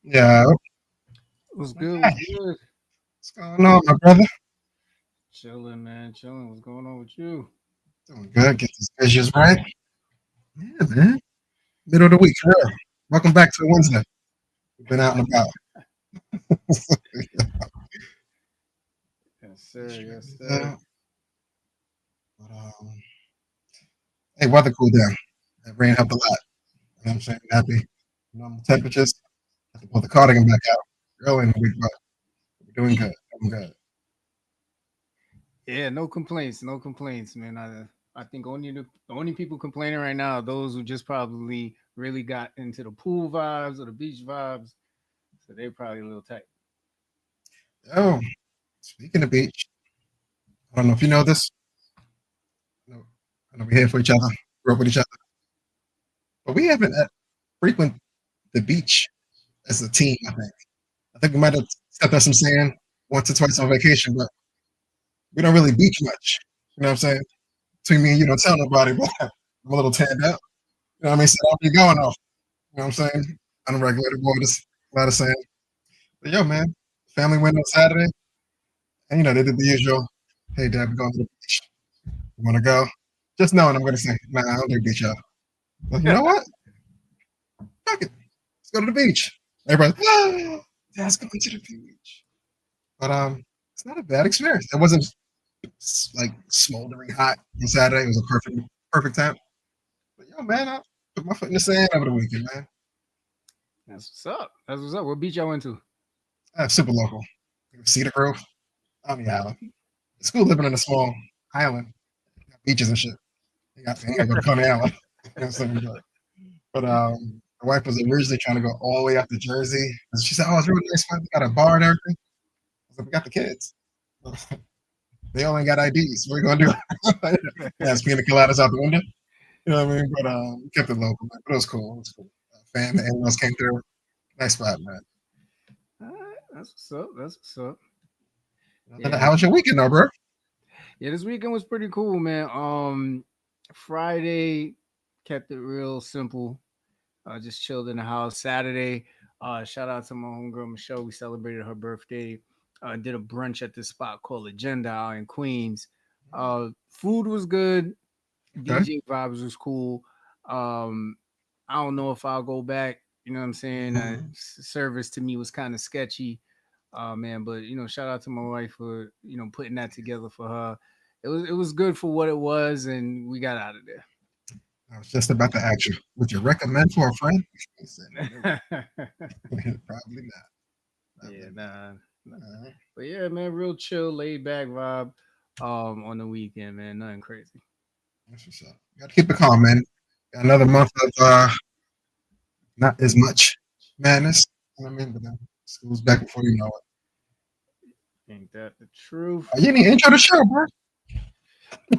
Yeah. What's My good? guy, What's good? what's going on, my brother? Chilling, man. Chilling. What's going on with you? Doing good. Get these dishes right. Yeah, man. Middle of the week, for real. Welcome back to Wednesday. We've been out and about. Yes, Make sir. sure it Yes, is sir. out. But, hey, weather cooled down. That rain helped a lot. You know what I'm saying? Happy. Normal temperatures. Have to pull the cardigan back out early in the week, but we're doing good. Doing good. Yeah, no complaints. No complaints, man. I think only people complaining right now are those who just probably really got into the pool vibes or the beach vibes. So they're probably a little tight. Oh, speaking of beach, I don't know if you know this. I know, I know we're here for each other, grew up with each other, but we haven't frequent the beach as a team, I think. I think we might have stepped on some sand once or twice on vacation, but we don't really beach much. You know what I'm saying? Between me and you, don't tell nobody, but I'm a little tanned out. You know what I mean? So I'll be going off. You know what I'm saying? Unregulated waters, a lot of sand. But yo, man, family went on Saturday, and they did the usual. Hey, Dad, we're going to the beach. You want to go? Just knowing I'm going to say, nah, I don't do beach, y'all. But you know what? Fuck it. Let's go to the beach. Everybody, Dad's going to the beach. But it's not a bad experience. It wasn't like smoldering hot on Saturday. It was a perfect time. But yo, man, I put my foot in the sand over the weekend, man. That's what's up. That's what's up. What beach y'all went to? Super local. Cedar Grove on the island. It's cool living in a small island. Got beaches and shit. You gotta go to Coney Island. You know, something like that. But the wife was originally trying to go all the way out to Jersey. And she said, "Oh, it's really nice. We got a bar and everything." I was like, "We got the kids. They only got IDs. What are we gonna do?" Yeah, pina coladas out the window. You know what I mean? But we kept it local, man. But it was cool. It was cool. Fam and everyone else came through. Nice spot, man. All right, that's what's up. That's what's up. How Yeah, was your weekend, though, bro? yeah. This weekend was pretty cool, man. Friday kept it real simple. Just chilled in the house. Saturday, shout out to my homegirl Michelle. We celebrated her birthday. Did a brunch at this spot called Agenda out in Queens. Food was good. Okay. DJ vibes was cool. Um, I don't know if I'll go back. You know what I'm saying? Mhm. Service to me was kind of sketchy, man. But shout out to my wife for putting that together for her. It was good for what it was, and we got out of I was just about to ask you, would you recommend for a friend? He said, nope, there. probably not. Yeah, Probably nah, nah. not. But yeah, man, real chill, laid back vibe. On the weekend, man, nothing crazy. That's what's up. Got to keep it calm, man. Got another month of not as much madness. You know what I mean? But then school's back before you know it. Ain't that the truth? You need to intro the show, bro.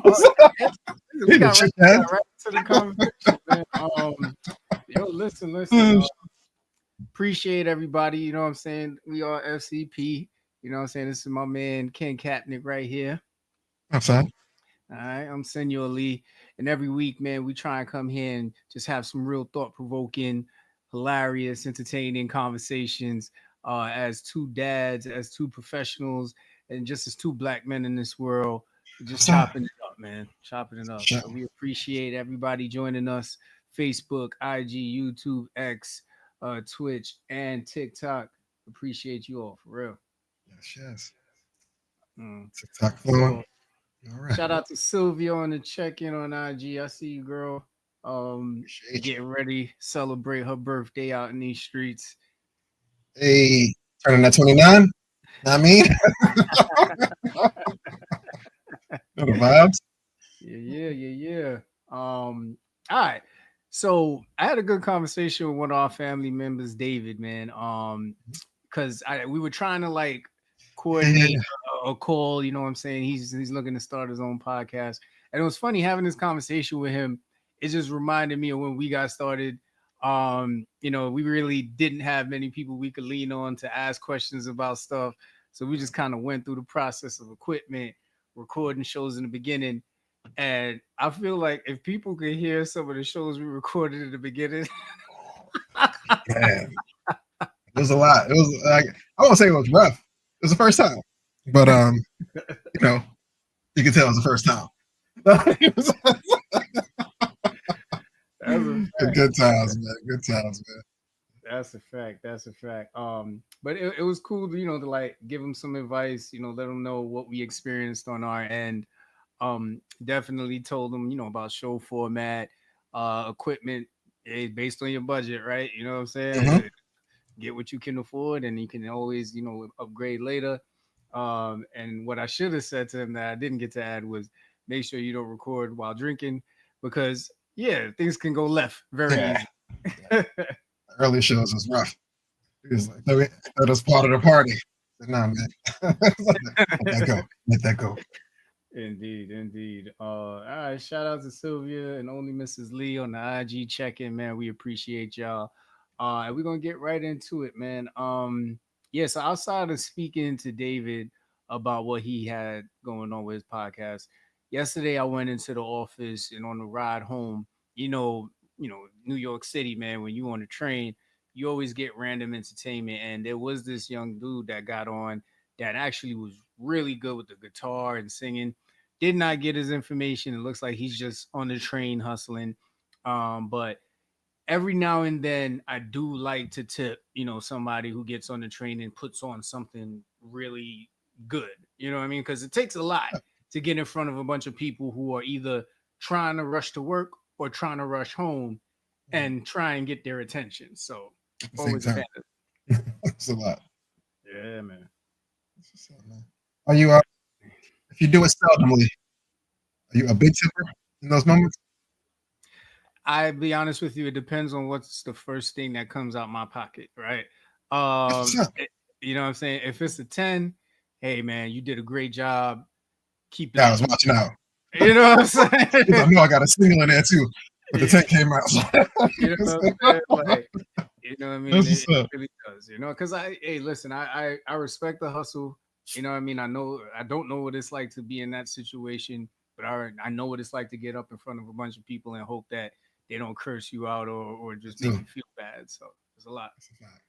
Oh, yeah, You we need to got right, check we that. got right into the conversation, man. Yo, listen. Appreciate everybody. You know what I'm saying? We are FCP. You know what I'm saying? This is my man Ken Kapnick right here. I'm sorry. All right, I'm Senor Lee, and every week, man, we try and come here and just have some real thought-provoking, hilarious, entertaining conversations. As two dads, as two professionals, and just as two black men in this world, just I'm sorry. chopping it up, man, chopping it up. Sure. So we appreciate everybody joining us. Facebook, IG, YouTube, X, Twitch, and TikTok. Appreciate you all for real. Yes, yes. Mm. TikTok flowing. So All right. shout out to Sylvia on the check-in on IG. I see you, girl. Appreciate you. Getting ready, celebrate her birthday out in these streets. Hey, turning that 29. I mean, know the vibes. Yeah. All right. So I had a good conversation with one of our family members, David, man. Because we were trying to like Yeah, yeah, coordinate yeah. a call. You know what I'm saying? He's looking to start his own podcast, and it was funny having this conversation with him. It just reminded me of when we got started. We really didn't have many people we could lean on to ask questions about stuff, so we just kind of went through the process of equipment, recording shows in the beginning. And I feel like if people could hear some of the shows we recorded in the beginning, Man, It was a lot. It was like I won't say it was rough. It was the first time, but you know, you can tell it was the first time. It was That's a fact. good times, man. Good times, man. That's a fact. That's a fact. But it was cool to, to like give them some advice, let them know what we experienced on our end. Definitely told them, about show format, equipment, based on your budget, right? You know what I'm Mm-hmm. saying? Get what you can afford, and you can always, upgrade later. And what I should have said to him that I didn't get to add was make sure you don't record while drinking, because yeah, things can go left very Yeah, easy. yeah. The early shows was rough. He was like, that was part of the party. I said, nah, man. Let that go. Let that go. Indeed, indeed. All right, shout out to Sylvia and only Mrs. Lee on the IG check-in, man. We appreciate y'all. And we're gonna get right into it, man. Yeah, so outside of speaking to David about what he had going on with his podcast, yesterday I went into the office and on the ride home, New York City, man, when you on the train, you always get random entertainment. And there was this young dude that got on that actually was really good with the guitar and singing. Did not get his information. It looks like he's just on the train hustling. But every now and then I do like to tip, somebody who gets on the train and puts on something really good. You know what I mean? Because it takes a lot to get in front of a bunch of people who are either trying to rush to work or trying to rush home and try and get their attention. So At the same always a time, fan of it's a lot. yeah, man. It's just a lot. Are you? If you do it seldomly, are you a big tipper in those moments? I be honest with you, it depends on what's the first thing that comes out my pocket, right? That's what's up. You know what I'm saying? If it's a 10, hey man, you did a great job. Keep it Yeah, I up. was watching out You know what I'm because I saying? know I got a single in there too, but the Yeah, 10 came out. you know what I'm saying? Like, you know what I mean? That's It what's up. really does, because hey, listen, I respect the hustle. You know what I mean? I know I don't know what it's like to be in that situation, but I know what it's like to get up in front of a bunch of people and hope that they don't curse you out or Me just make too. you feel bad. So there's a lot. That's a fact.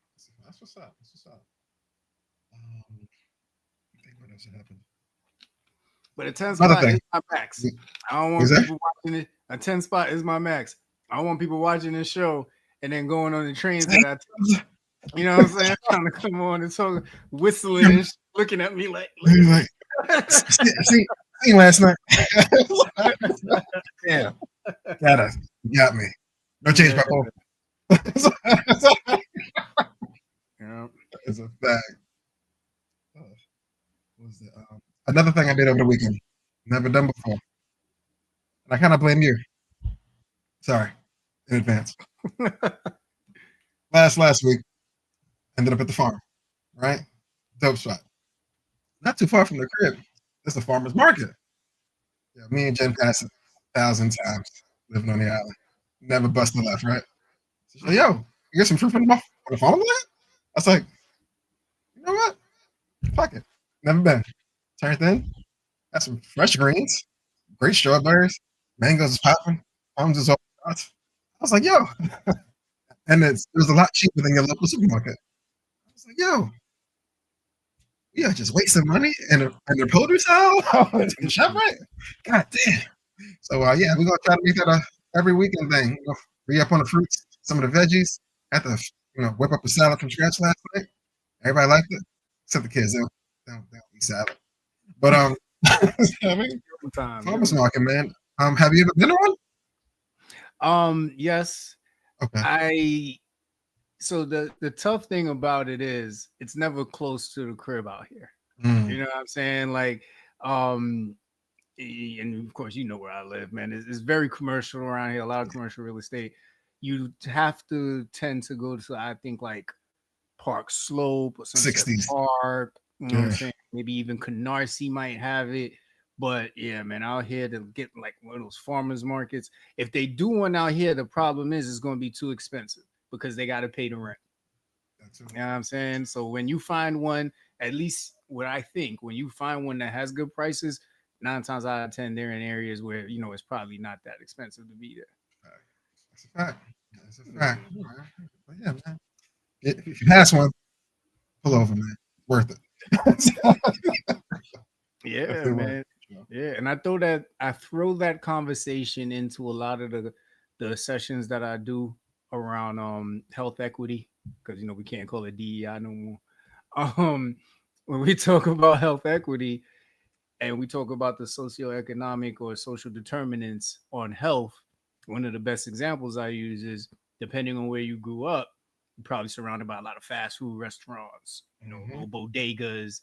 That's what's up. That's what's up. I think what else happened? But a 10 Another spot thing. is my max. I don't Is want that? people watching it. A 10 spot is my max. I don't want people watching this show and then going on the trains that I take. You know what I'm saying? Trying to come on and talk, whistling and looking at me like, look at Like, see last night. Damn, got us. You got me. No change yeah, my phone. yeah. It's a fact. What was it? Another thing I did over the weekend, never done before, and I kind of blame you. Sorry in advance. Last week, ended up at the farm, right? Dope spot. Not too far from the crib. It's a farmer's market. Yeah, me and Jen passed it 1,000 times living on the island. Never busted left, right? So she's like, yo, you get some fruit from the farmer's market? I was like, you know what? Fuck it. Never been. Turned in, got some fresh greens, great strawberries, mangoes is popping, plums is all out. I was like, yo, and it was a lot cheaper than your local supermarket. I was like, yo, we are just wasting money in the produce aisle in ShopRite. God damn. So yeah, we're gonna try to make that a every weekend thing. Re up on the fruits, some of the veggies. Had to whip up a salad from scratch last night. Everybody liked it, except the kids. They don't eat salad. But I mean, Time. farmers market, man. Have you ever been to one? Yes. Okay. I so the tough thing about it is it's never close to the crib out here. Mm, You know what I'm saying? Like, um, and of course, you know where I live, man. It's very commercial around here. A lot of commercial real estate. You have to tend to go to, I think, like Park Slope or Sunset 60s. Park. You know what I'm Yeah. saying? Maybe even Canarsie might have it. But yeah, man, out here to get like one of those farmers markets. If they do one out here, the problem is it's going to be too expensive because they got to pay the rent. That's it. You know what I'm saying? So when you find one, at least what I think, when you find one that has good prices, 9 times out of 10, they're in areas where, it's probably not that expensive to be Fact. That's a fact. That's a there. fact. Man. But yeah, man. If you pass one, pull over, man. Worth it. Yeah, Definitely worth man. it. You know? Yeah, and I throw that conversation into a lot of the sessions that I do around health equity, because we can't call it DEI no more. Um, when we talk about health equity and we talk about the socioeconomic or social determinants on health, one of the best examples I use is depending on where you grew up, you're probably surrounded by a lot of fast food restaurants, Mm-hmm. little bodegas,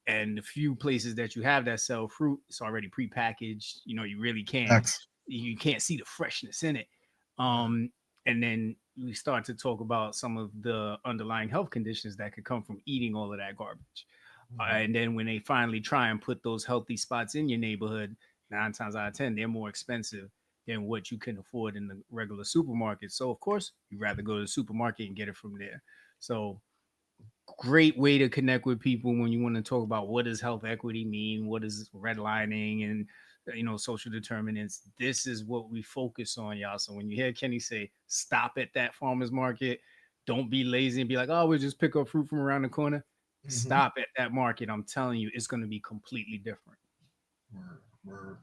and the few places that you have that sell fruit, it's already prepackaged. You really Facts. can't see the freshness in it. Yeah. Um, and then we start to talk about some of the underlying health conditions that could come from eating all of that garbage. Mm-hmm. And then when they finally try and put those healthy spots in your neighborhood, 9 times out of 10, they're more expensive than what you can afford in the regular supermarket. So of course, you'd rather go to the supermarket and get it from there. So great way to connect with people when you want to talk about what does health equity mean, what is redlining, and social determinants. This is what we focus on, y'all. So when you hear Kenny say stop at that farmer's market, don't be lazy and be like, oh, we'll just pick up fruit from around the corner. Mm-hmm. Stop at that market. I'm telling you, it's going to be completely different. Word. Word.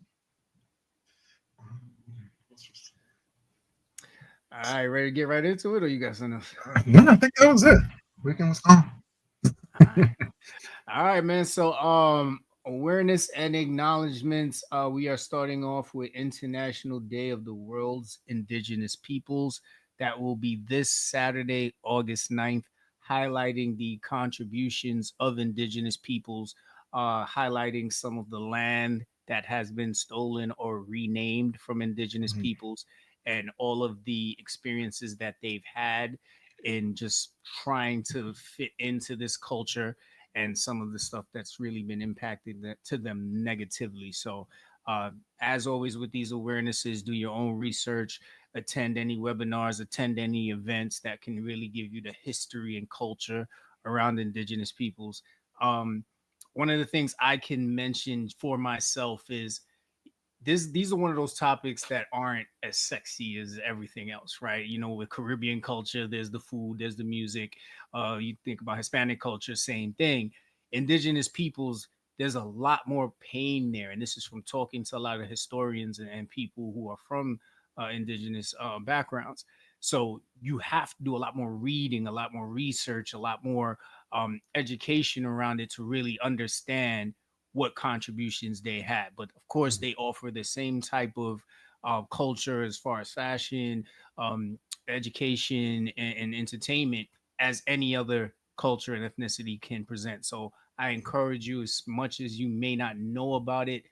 All right, ready to get right into it, or you got something else? No, I think that was it. Weekend was gone. All right. All right, man. So, awareness and acknowledgments. We are starting off with International Day of the World's Indigenous Peoples. That will be this Saturday, August 9th, highlighting the contributions of Indigenous peoples, highlighting some of the land that has been stolen or renamed from Indigenous Mhm. peoples, and all of the experiences that they've had in just trying to fit into this culture, and some of the stuff that's really been impacted to them negatively. So, uh, as always with these awarenesses, do your own research, attend any webinars, attend any events that can really give you the history and culture around Indigenous peoples. Um, One of the things I can mention for myself is these are one of those topics that aren't as sexy as everything else, right? With Caribbean culture, there's the food, there's the music. You think about Hispanic culture, same thing. Indigenous peoples, there's a lot more pain there, and this is from talking to a lot of historians and people who are from indigenous backgrounds. So you have to do a lot more reading, a lot more research, a lot more education around it to really understand what contributions they had. But of course, Mhm. they offer the same type of culture as far as fashion, um, education, and entertainment as any other culture and ethnicity can present. So I encourage you, as much as you may not know about it,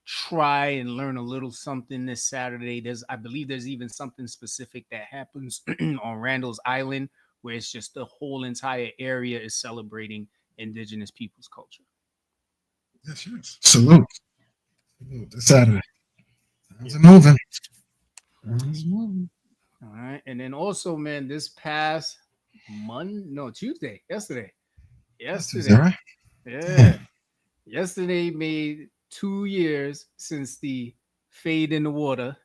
try and learn a little something this Saturday. I believe there's even something specific that happens on Randall's Island, where it's just the whole entire area is celebrating indigenous people's culture. Yes, yes. Salute. Salute. This Saturday. Times Yeah. are moving. Times are moving. All right. And then also, man, this past Monday, no, Tuesday, yesterday, That's Tuesday, yesterday, right? yeah, Damn. yesterday made 2 years since the fade in the water,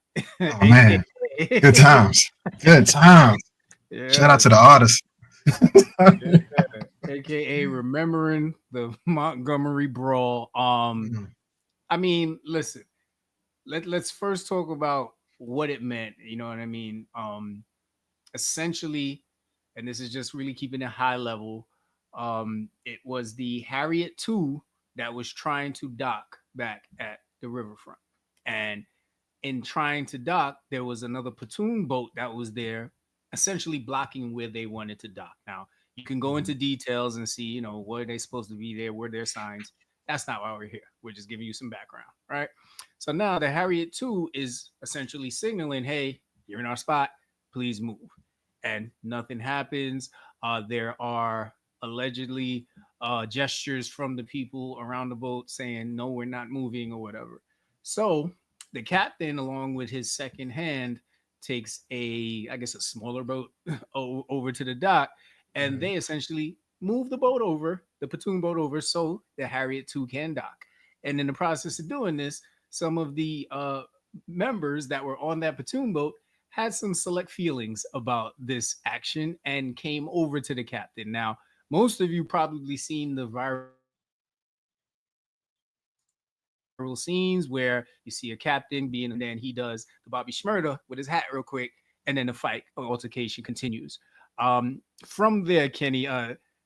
Oh man. Good aka, times. Good times. Shout out yes, to the artists. yeah, aka remembering the Montgomery Brawl. Mhm. I mean, listen, let's first talk about what it meant. You know what I mean? Essentially, and this is just really keeping it high level. It was the Harriet II that was trying to dock back at the riverfront, and in trying to dock, there was another pontoon boat that was there, essentially blocking where they wanted to dock. Now, you can go Mhm. into details and see, were they supposed to be there? Were there signs? That's not why we're here. We're just giving you some background, right? So now the Harriet II is essentially signaling, hey, you're in our spot, please move. And nothing happens. There are allegedly gestures from the people around the boat saying, no, we're not moving or whatever. So the captain, along with his second hand, takes I guess, a smaller boat over to the dock, and Mhm. they essentially move the boat over, the pontoon boat over, so the Harriet II can dock. And in the process of doing this, some of the members that were on that pontoon boat had some select feelings about this action and came over to the captain. Now, most of you probably seen the viral scenes where you see a captain being a leader, and then he does the Bobby Shmurda with his hat real quick, and then the fight or altercation continues. From there, Kenny,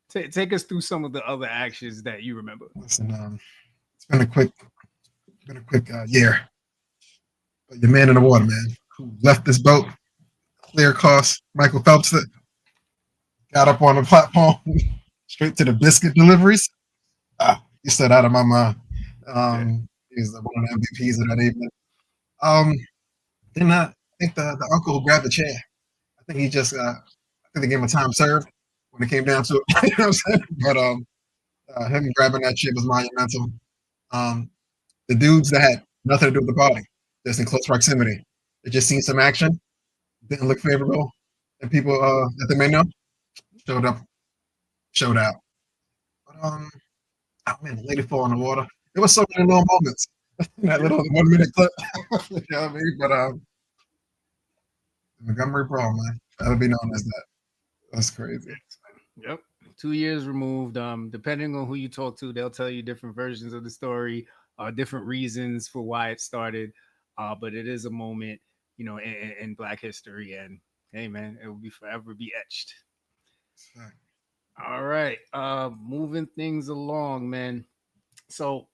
take us through some of the other actions that you remember. Listen, it's been a quick year. But your man in the water, man, who left this boat, clear cost, Michael Phelps, that got up on the platform, straight to the biscuit deliveries. You said out of my mind. Yeah. He's one of the MVPs of that evening. Um, then I think the uncle who grabbed the chair. I think he just I think they gave him a time served when it came down to it. You know what I'm saying? But him grabbing that chair was monumental. Um, the dudes that had nothing to do with the party, just in close proximity, they just seen some action, didn't look favorable, and people that they may know showed up, showed out. But oh man, the lady fall in the water. It was so many little moments. That little 1 minute clip. You know what I mean? But Montgomery Brawl, man, that'll be known as that. That's crazy. Yep. 2 years removed. Depending on who you talk to, they'll tell you different versions of the story, different reasons for why it started. But it is a moment, in Black history, and hey, man, it will be forever be etched. All right. Moving things along, man. So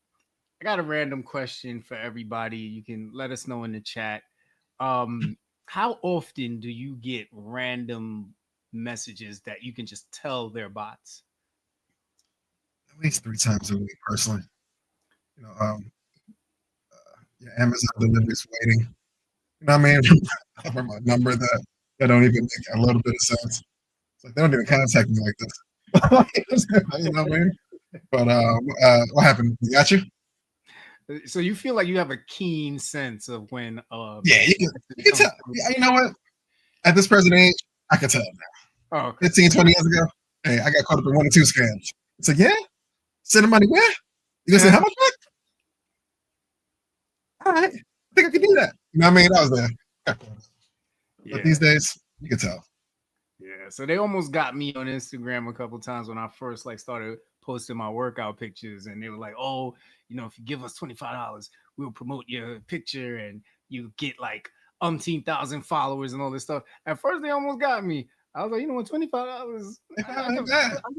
I got a random question for everybody. You can let us know in the chat. How often do you get random messages that you can just tell they're bots? At least 3 times a week, personally. You know, your Amazon deliveries waiting. You know what I mean? For my number that don't even make a little bit of sense. It's like they don't even contact me like this. You know what I mean? But what happened? You got you? So you feel like you have a keen sense of when Yeah, you can tell. Yeah, you know what? At this present age, I can tell now. Oh, okay. 15, 20 years ago, hey, I got caught up in 1 or 2 scams. It's like, yeah, send the money where? You gonna say how much back? All right, I think I can do that. You know what I mean? I was there. But Yeah. these days, you can tell. Yeah, so they almost got me on Instagram a couple times when I first started posting my workout pictures, and they were like, "Oh, if you give us $25, we'll promote your picture, and you get like umpteen thousand followers and all this stuff." At first, they almost got me. I was like, you know what, $25, I can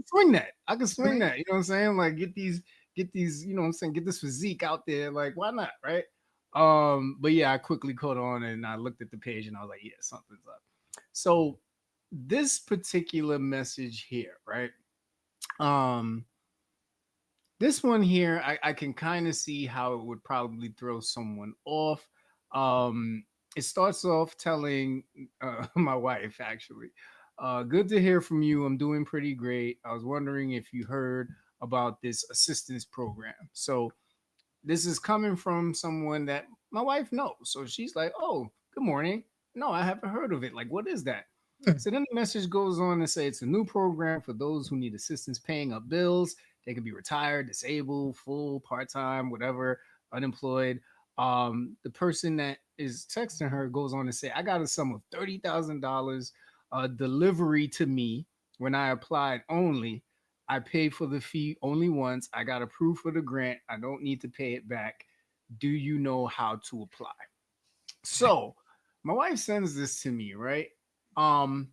swing that. I can swing that. You know what I'm saying? Like get these, you know what I'm saying, get this physique out there. Like, why not, right? But yeah, I quickly caught on and I looked at the page and I was like, yeah, something's up. So this particular message here, right? Um, this one here, I can kind of see how it would probably throw someone off. It starts off telling my wife, actually, good to hear from you. I'm doing pretty great. I was wondering if you heard about this assistance program. So this is coming from someone that my wife knows. So she's like, oh, good morning. No, I haven't heard of it. Like, what is that? So then the message goes on to say it's a new program for those who need assistance paying up bills. They could be retired, disabled, full, part time, whatever, unemployed. The person that is texting her goes on to say, I got a sum of $30,000 delivery to me when I applied only. I paid for the fee only once. I got approved for the grant. I don't need to pay it back. Do you know how to apply? So my wife sends this to me, right? Um,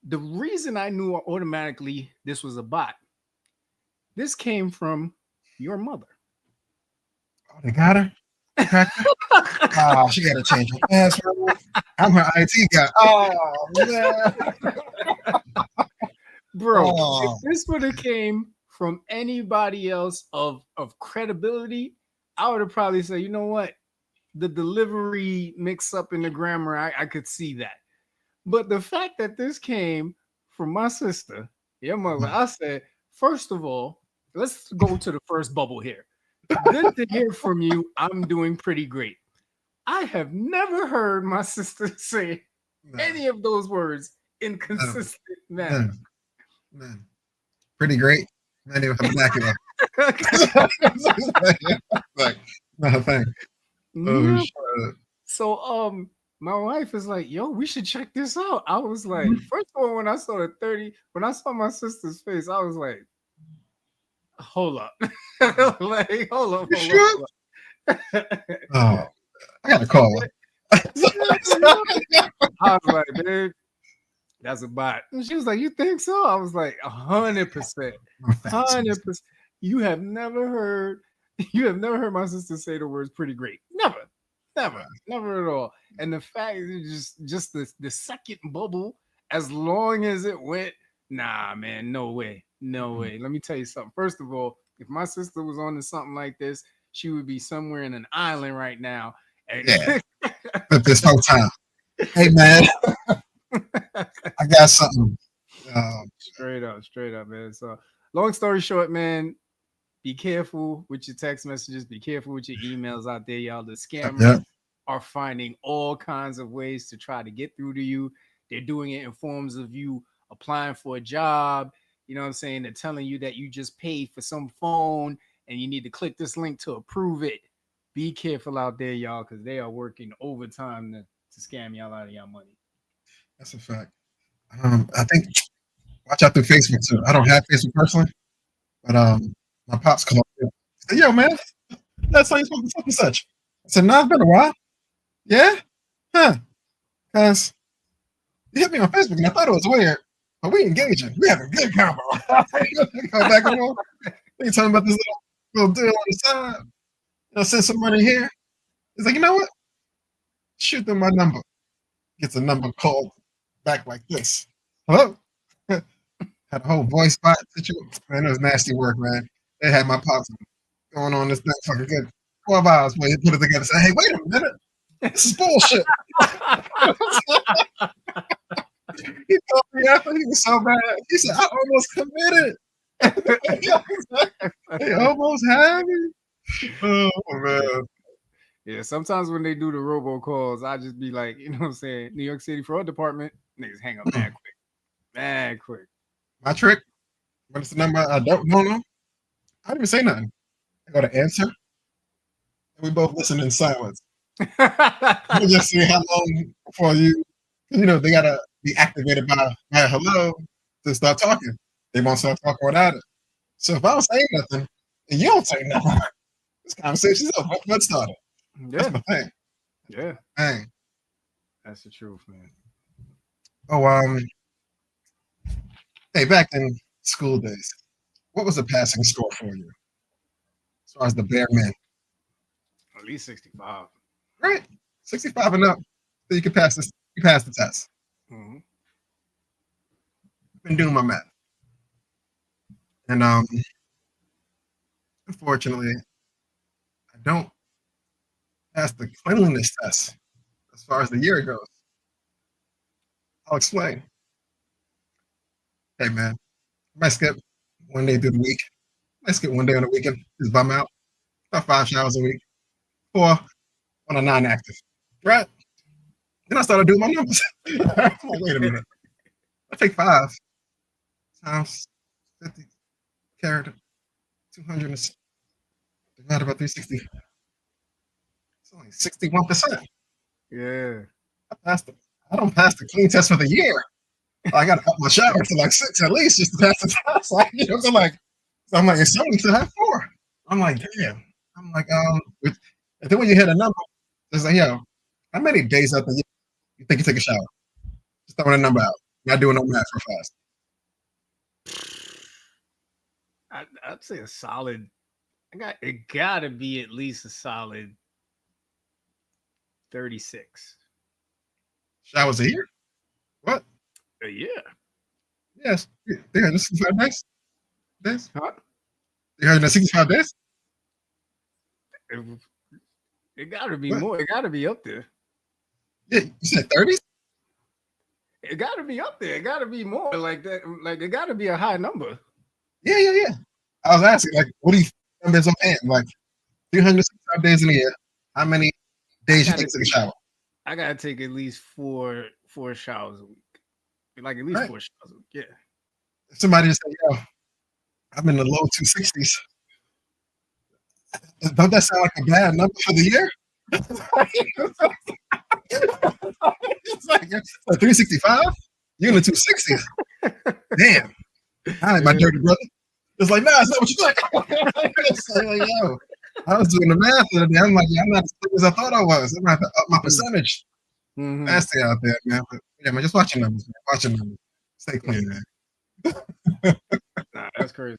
the reason I knew automatically this was a bot, this came from your mother. Oh, they got her? Oh, she got to change her password. I'm her IT guy. Oh, man. Bro, if this would have came from anybody else of credibility, I would have probably said, you know what? The delivery mix up in the grammar, I could see that. But the fact that this came from my sister, your mother, I said, first of all, let's go to the first bubble here. Good to hear from you. I'm doing pretty great. I have never heard my sister say any of those words in consistent manner. Man. Pretty great. Not even vernacular. Like, no, thanks. Oh, so My wife is like, "Yo, we should check this out." I was like, first of all, when I saw the 30, when I saw my sister's face, I was like, "Hold up, like, You hold sure? up." Oh, I gotta call her. I was like, "Babe, that's a bot." And she was like, "You think so?" I was like, 100%, I'm fat. 100%. You have never heard, you have never heard my sister say the words "pretty great." Never, never, never at all. And the fact is just the second bubble, as long as it went, nah, man, no way, no way. Let me tell you something. First of all, if my sister was on to something like this, she would be somewhere in an island right now. And Yeah, but this whole time, hey man, I got something. Um, straight up, man. So, long story short, man, be careful with your text messages. Be careful with your emails out there, y'all. The yeah, scammers are finding all kinds of ways to try to get through to you. They're doing it in forms of you applying for a job. You know what I'm saying? They're telling you that you just paid for some phone and you need to click this link to approve it. Be careful out there, y'all, because they are working overtime to scam y'all out of your money. that's a fact. I think watch out through Facebook too. I don't have Facebook personally, but my pops called me. He said, "Yo, man, that's how you supposed to such and such." I said, "No, it's been a while." Yeah, huh? Because you hit me on Facebook and I thought it was weird, but we engaging. We having good combo. Go back and forth. They talking about this little deal on the side. Send some money here. He's like, you know what? Shoot them my number. Gets a number called back like this. Hello? Had a whole voice bot situation. Man, it was nasty work, man. They had my pops going on this thing fucking good 12 hours when he put it together. Say, hey, wait a minute. This is bullshit. He told me after he was so bad. He said, I almost committed. They almost had me. Oh, man. Yeah, sometimes when they do the robocalls, I just be like, you know what I'm saying? New York City Fraud Department, niggas hang up mad quick. Mad quick. My trick, when it's the number I don't know, I don't even say nothing. I go to answer, and we both listen in silence. We just see how long before they gotta be activated by a hello to start talking. They won't start talking without it. So if I don't say nothing and you don't say nothing, this conversation's over. Let's start it. That's Yeah, my thing. yeah. Dang. That's the truth, man. Oh, hey, back in school days, what was the passing score for you as far as the bare men? At least 65. Right, 65 and up, so you can pass this. You pass the test. Mm-hmm. Been doing my math, and unfortunately, I don't pass the cleanliness test as far as the year goes. I'll explain. Hey, man, I might skip one day through the week. I skip one day on the weekend. Just bum out. About 5 showers a week. 4 on a non-active. Right? Then I started doing my numbers. Like, wait a minute. I take 5 times 50 carried 200 divided by 360. It's only 61%. Yeah. I passed it. I don't pass the clean test for the year. I got to up my shower to like 6 at least just to pass the test. Like, so I'm like, it's only to have 4. I'm like, damn. I'm like, and then when you hit a number, it's like, how many days out the year you think you take a shower? Just throwing a number out. Not doing no math for fast. I'd say a solid. It gotta be at least a solid 36 Showers a year? What? a year. Yes. 365 days? Huh? 365 days? It, it gotta be What? more. It gotta be up there. Yeah, you said 30s? It gotta be up there. It gotta be more like that. Like it gotta be a high number. Yeah. I was asking, like, what do you numbers on hand? Like, 365 days in a year. How many days you think to take a shower? I gotta take at least four showers a week. Like at least Right. 4 showers a week. Yeah. If somebody just say, I'm in the low 260s. Don't that sound like a bad number for the year? It's like 365. You're in the 260. Damn. All right, my dirty brother. It's like, nah, it's not what you like. It's like, yo, I was doing the math the other day. I'm like, yeah, I'm not as quick as I thought I was. I'm gonna have to up my percentage. Mhm. Nasty out there, man. But yeah, man, just watching numbers, man. Watching numbers. Stay clean, man. Nah, that's crazy.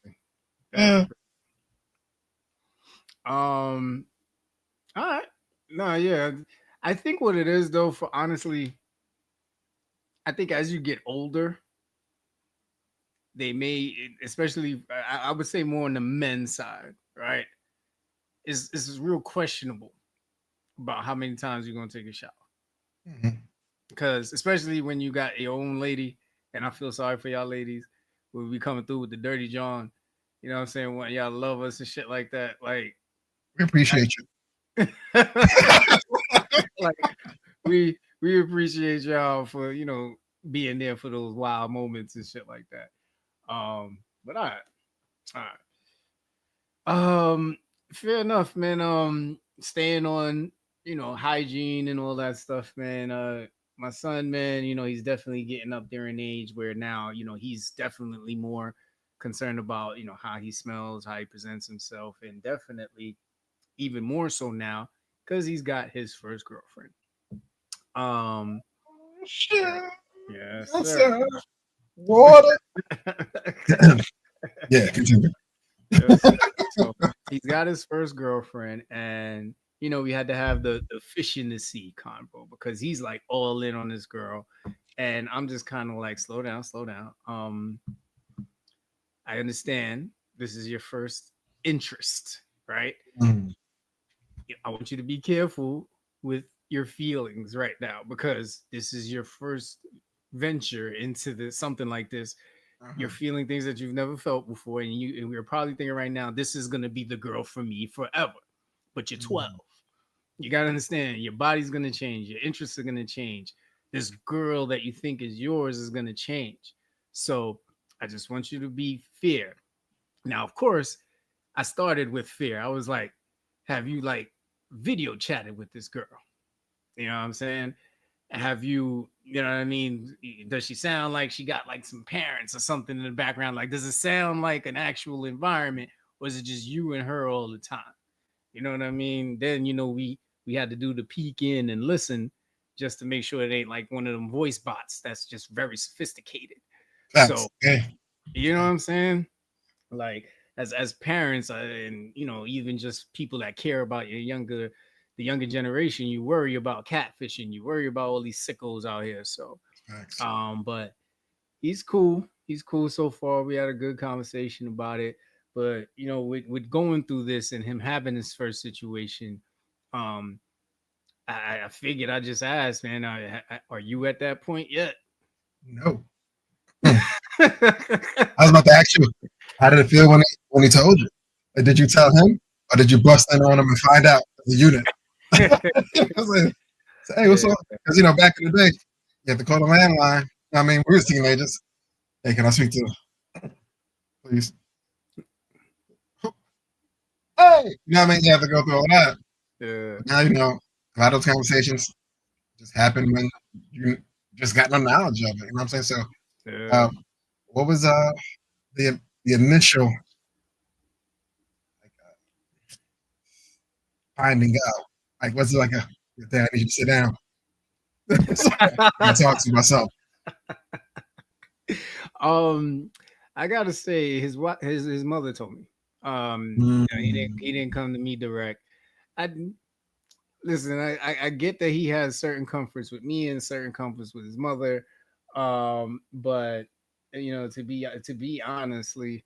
That's crazy. All right. No, yeah. I think what it is though, for honestly, I think as you get older, they may, especially I would say more on the men's side, right? Is real questionable about how many times you're gonna take a shower. Mhm. Because especially when you got your own lady, and I feel sorry for y'all ladies, we'll be coming through with the dirty John. You know what I'm saying? When y'all love us and shit like that. Like We appreciate you. like we appreciate y'all for being there for those wild moments and shit like that. But all right. Fair enough, man. Staying on hygiene and all that stuff, man. My son, man, he's definitely getting up there in age where now he's definitely more concerned about how he smells, how he presents himself, and definitely even more so now because he's got his first girlfriend. Um, Shit. yes, Yes, sir. sir. Water. Yeah, continue. Yes, sir. So he's got his first girlfriend, and we had to have the fish in the sea convo because he's like all in on this girl, and I'm just kind of like, slow down, slow down. I understand this is your first interest, right? Mm. I want you to be careful with your feelings right now because this is your first venture into this something like this. You're Uh-huh. feeling things that you've never felt before, and we're probably thinking right now, this is gonna be the girl for me forever. But you're 12. Mm. You gotta understand, your body's gonna change, your interests are gonna change. This girl that you think is yours is gonna change. So I just want you to be fair. Now, of course, I started with fear. I was like, have you like video chatted with this girl? You know what I'm saying? Have you know what I mean? Does she sound like she got like some parents or something in the background? Like, does it sound like an actual environment, or is it just you and her all the time? You know what I mean? Then we had to do the peek in and listen just to make sure it ain't like one of them voice bots that's just very sophisticated. So Facts. Yeah. you know what I'm saying? Like as parents and even just people that care about the younger generation, you worry about catfishing, you worry about all these sickos out here. So Facts. but he's cool so far. We had a good conversation about it, but with going through this and him having his first situation, um I figured I just asked, man, are you at that point yet? No. Hmm. I was about to ask you, how did it feel when he told you? Like, did you tell him, or did you bust in on him and find out as a unit? I was like, hey, what's Yeah. up? Because back in the day, you had to call the landline. I mean, we was teenagers. Hey, can I speak to, please? Hey, I mean, you have to go through all that. Yeah. But now a lot of those conversations just happen when you just got no knowledge of it. You know what I'm saying? So, Yeah. uh, what was the initial like finding out? Like, was it like a day I need you to sit down? So, I talk to myself. um, I gotta say, his mother told me. He didn't come to me direct. I listen. I get that he has certain comforts with me and certain comforts with his mother. But to be honestly,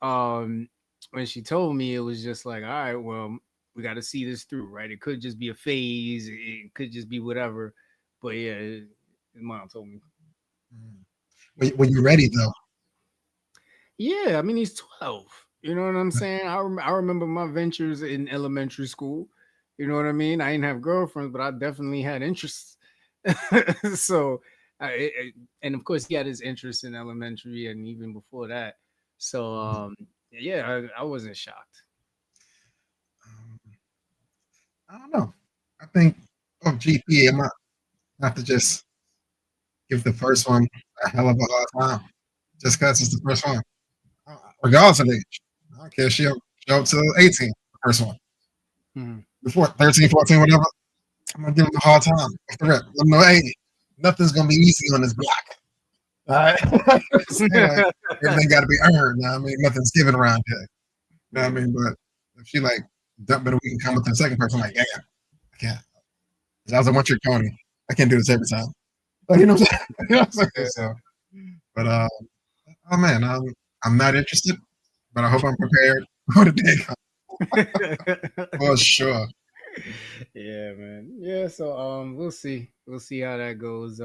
um, when she told me, it was just like, all right, well, we got to see this through, right? It could just be a phase. It could just be whatever. But yeah, his mom told me. When you ready though? Yeah, I mean he's 12. You know what I'm saying? I remember my ventures in elementary school. You know what I mean? I didn't have girlfriends, but I definitely had interests. So, and of course he had his interest in elementary and even before that. So, yeah, I wasn't shocked. Um, I don't know. I think, oh, GP, am I? Not to just give the first one a hell of a hard time just because it's the first one. Regardless of age. I don't care if she'll show up to 18, the first one. Before 13, 14, whatever, I'm going to give them a hard time. Off the rip. Let them know, hey, nothing's going to be easy on this block. All right. Like, everything got to be earned. You know what I mean? Nothing's given around here. You know what I mean? But if she like dump it a week and come with the second person, I'm like, damn, I can't. I was a one trick pony. I can't do this every time. Like, you know what I'm saying? You know what I'm saying? So, but oh man, I'm not interested, but I hope I'm prepared for the day comes. For sure. Yeah, man. Yeah, so we'll see. We'll see how that goes.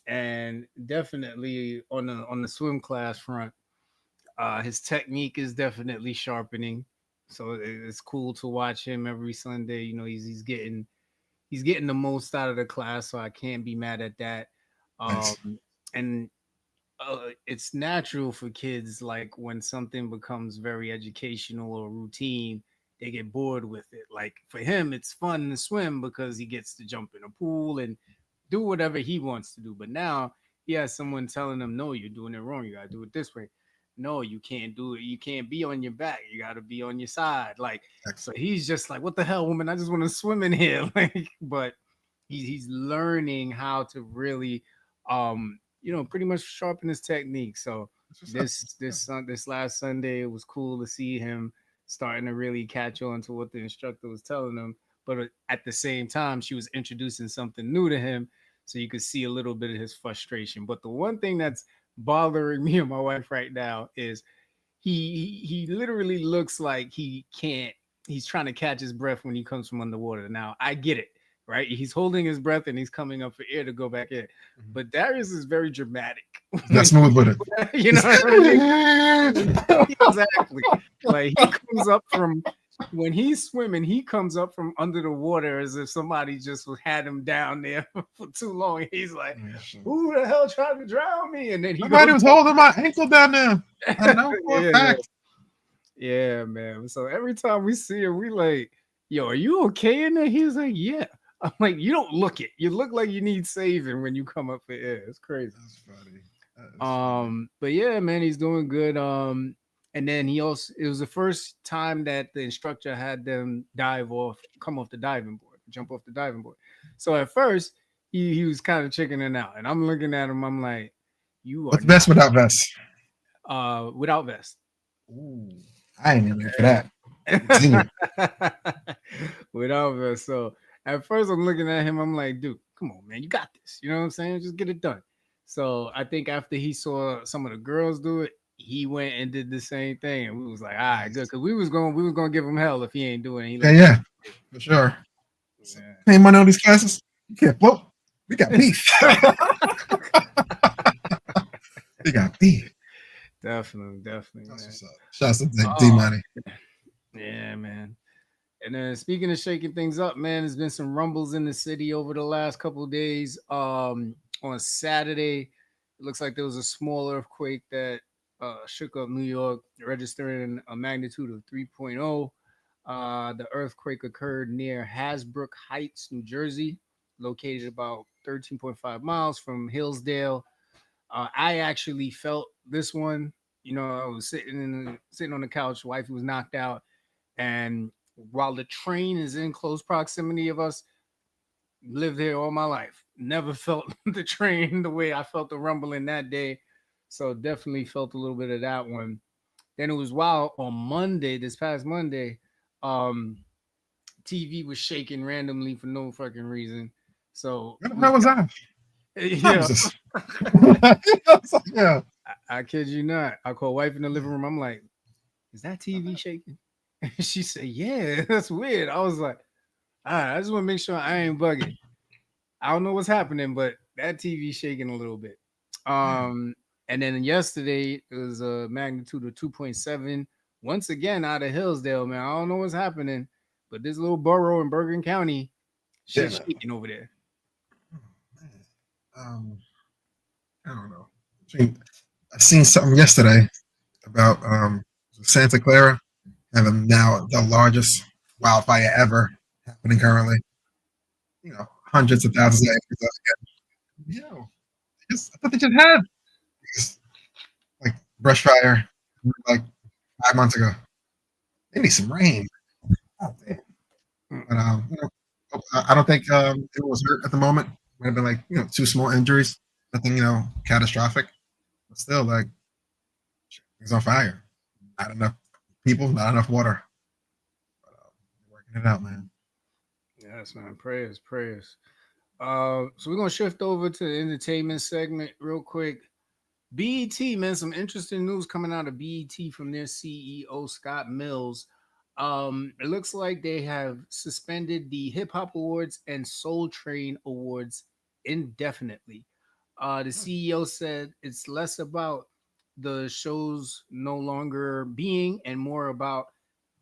And definitely on the swim class front, his technique is definitely sharpening. So it's cool to watch him every Sunday. You know, he's getting the most out of the class, so I can't be mad at that. Nice. And it's natural for kids, like when something becomes very educational or routine, they get bored with it. Like for him, it's fun to swim because he gets to jump in a pool and do whatever he wants to do. But now he has someone telling him, no, you're doing it wrong. You got to do it this way. No, you can't do it. You can't be on your back. You got to be on your side. Like, so he's just like, what the hell, woman? I just want to swim in here. Like, but he's learning how to really, pretty much sharpen his technique. So this last Sunday, it was cool to see him starting to really catch on to what the instructor was telling him. But at the same time, she was introducing something new to him, so you could see a little bit of his frustration. But the one thing that's bothering me and my wife right now is he literally looks like he's trying to catch his breath when he comes from underwater. Now I get it, right? He's holding his breath and he's coming up for air to go back in. But Darius is very dramatic. Not smooth with it. You know what I mean? Exactly. Like he comes up from when he's swimming, he comes up from under the water as if somebody just had him down there for too long. He's like, who the hell tried to drown me? And then somebody was holding my ankle down there. I know for a fact. Yeah, man. So every time we see him, we like, yo, are you okay in there? He's like, yeah. I'm like, you don't look it. You look like you need saving when you come up for air. It's crazy. That's funny. But yeah, man, he's doing good. And then it was the first time that the instructor had them come off the diving board, jump off the diving board. So at first, he was kind of chickening out. And I'm looking at him, I'm like, what's best without vest? Without vest. Ooh, I ain't even ready for that. Without vest. So at first I'm looking at him, I'm like, dude, come on, man, you got this. You know what I'm saying? Just get it done. So I think after he saw some of the girls do it, he went and did the same thing, and we was like, all right, good, because we was gonna give him hell if he ain't doing it. Yeah, for sure. Yeah. Pay money on these classes, you can't float. We got beef. We got beef. Definitely. Shouts to D Money. Yeah, man. And then speaking of shaking things up, man, there's been some rumbles in the city over the last couple of days. On Saturday, it looks like there was a small earthquake that shook up New York, registering a magnitude of 3.0. The earthquake occurred near Hasbrook Heights, New Jersey, located about 13.5 miles from Hillsdale. I actually felt this one. You know, I was sitting on the couch. Wifey was knocked out, and while the train is in close proximity of us, lived here all my life. Never felt the train the way I felt the rumbling that day. So definitely felt a little bit of that one. Then it was wild on Monday, this past Monday, TV was shaking randomly for no fucking reason. So how was that? Yeah. I kid you not. I called wife in the living room. I'm like, is that TV shaking? She said, yeah, that's weird. I was like, all right, I just want to make sure I ain't bugging. I don't know what's happening, but that TV shaking a little bit. And then yesterday it was a magnitude of 2.7. Once again, out of Hillsdale, man. I don't know what's happening, but this little borough in Bergen County, shit's shaking over there. I don't know. I seen something yesterday about Santa Clara having now the largest wildfire ever happening currently. You know, hundreds of thousands of acres again. I thought they just had this, like brush fire like 5 months ago. They need some rain. Oh, damn. But I don't think it was hurt at the moment. Might have been like two small injuries, nothing catastrophic. But still, like it's on fire. Not enough people, not enough water. But, working it out, man. Yes, man. Prayers, prayers. So we're gonna shift over to the entertainment segment real quick. BET, man, some interesting news coming out of BET from their CEO Scott Mills. It looks like they have suspended the Hip Hop Awards and Soul Train Awards indefinitely. The CEO said it's less about the shows no longer being and more about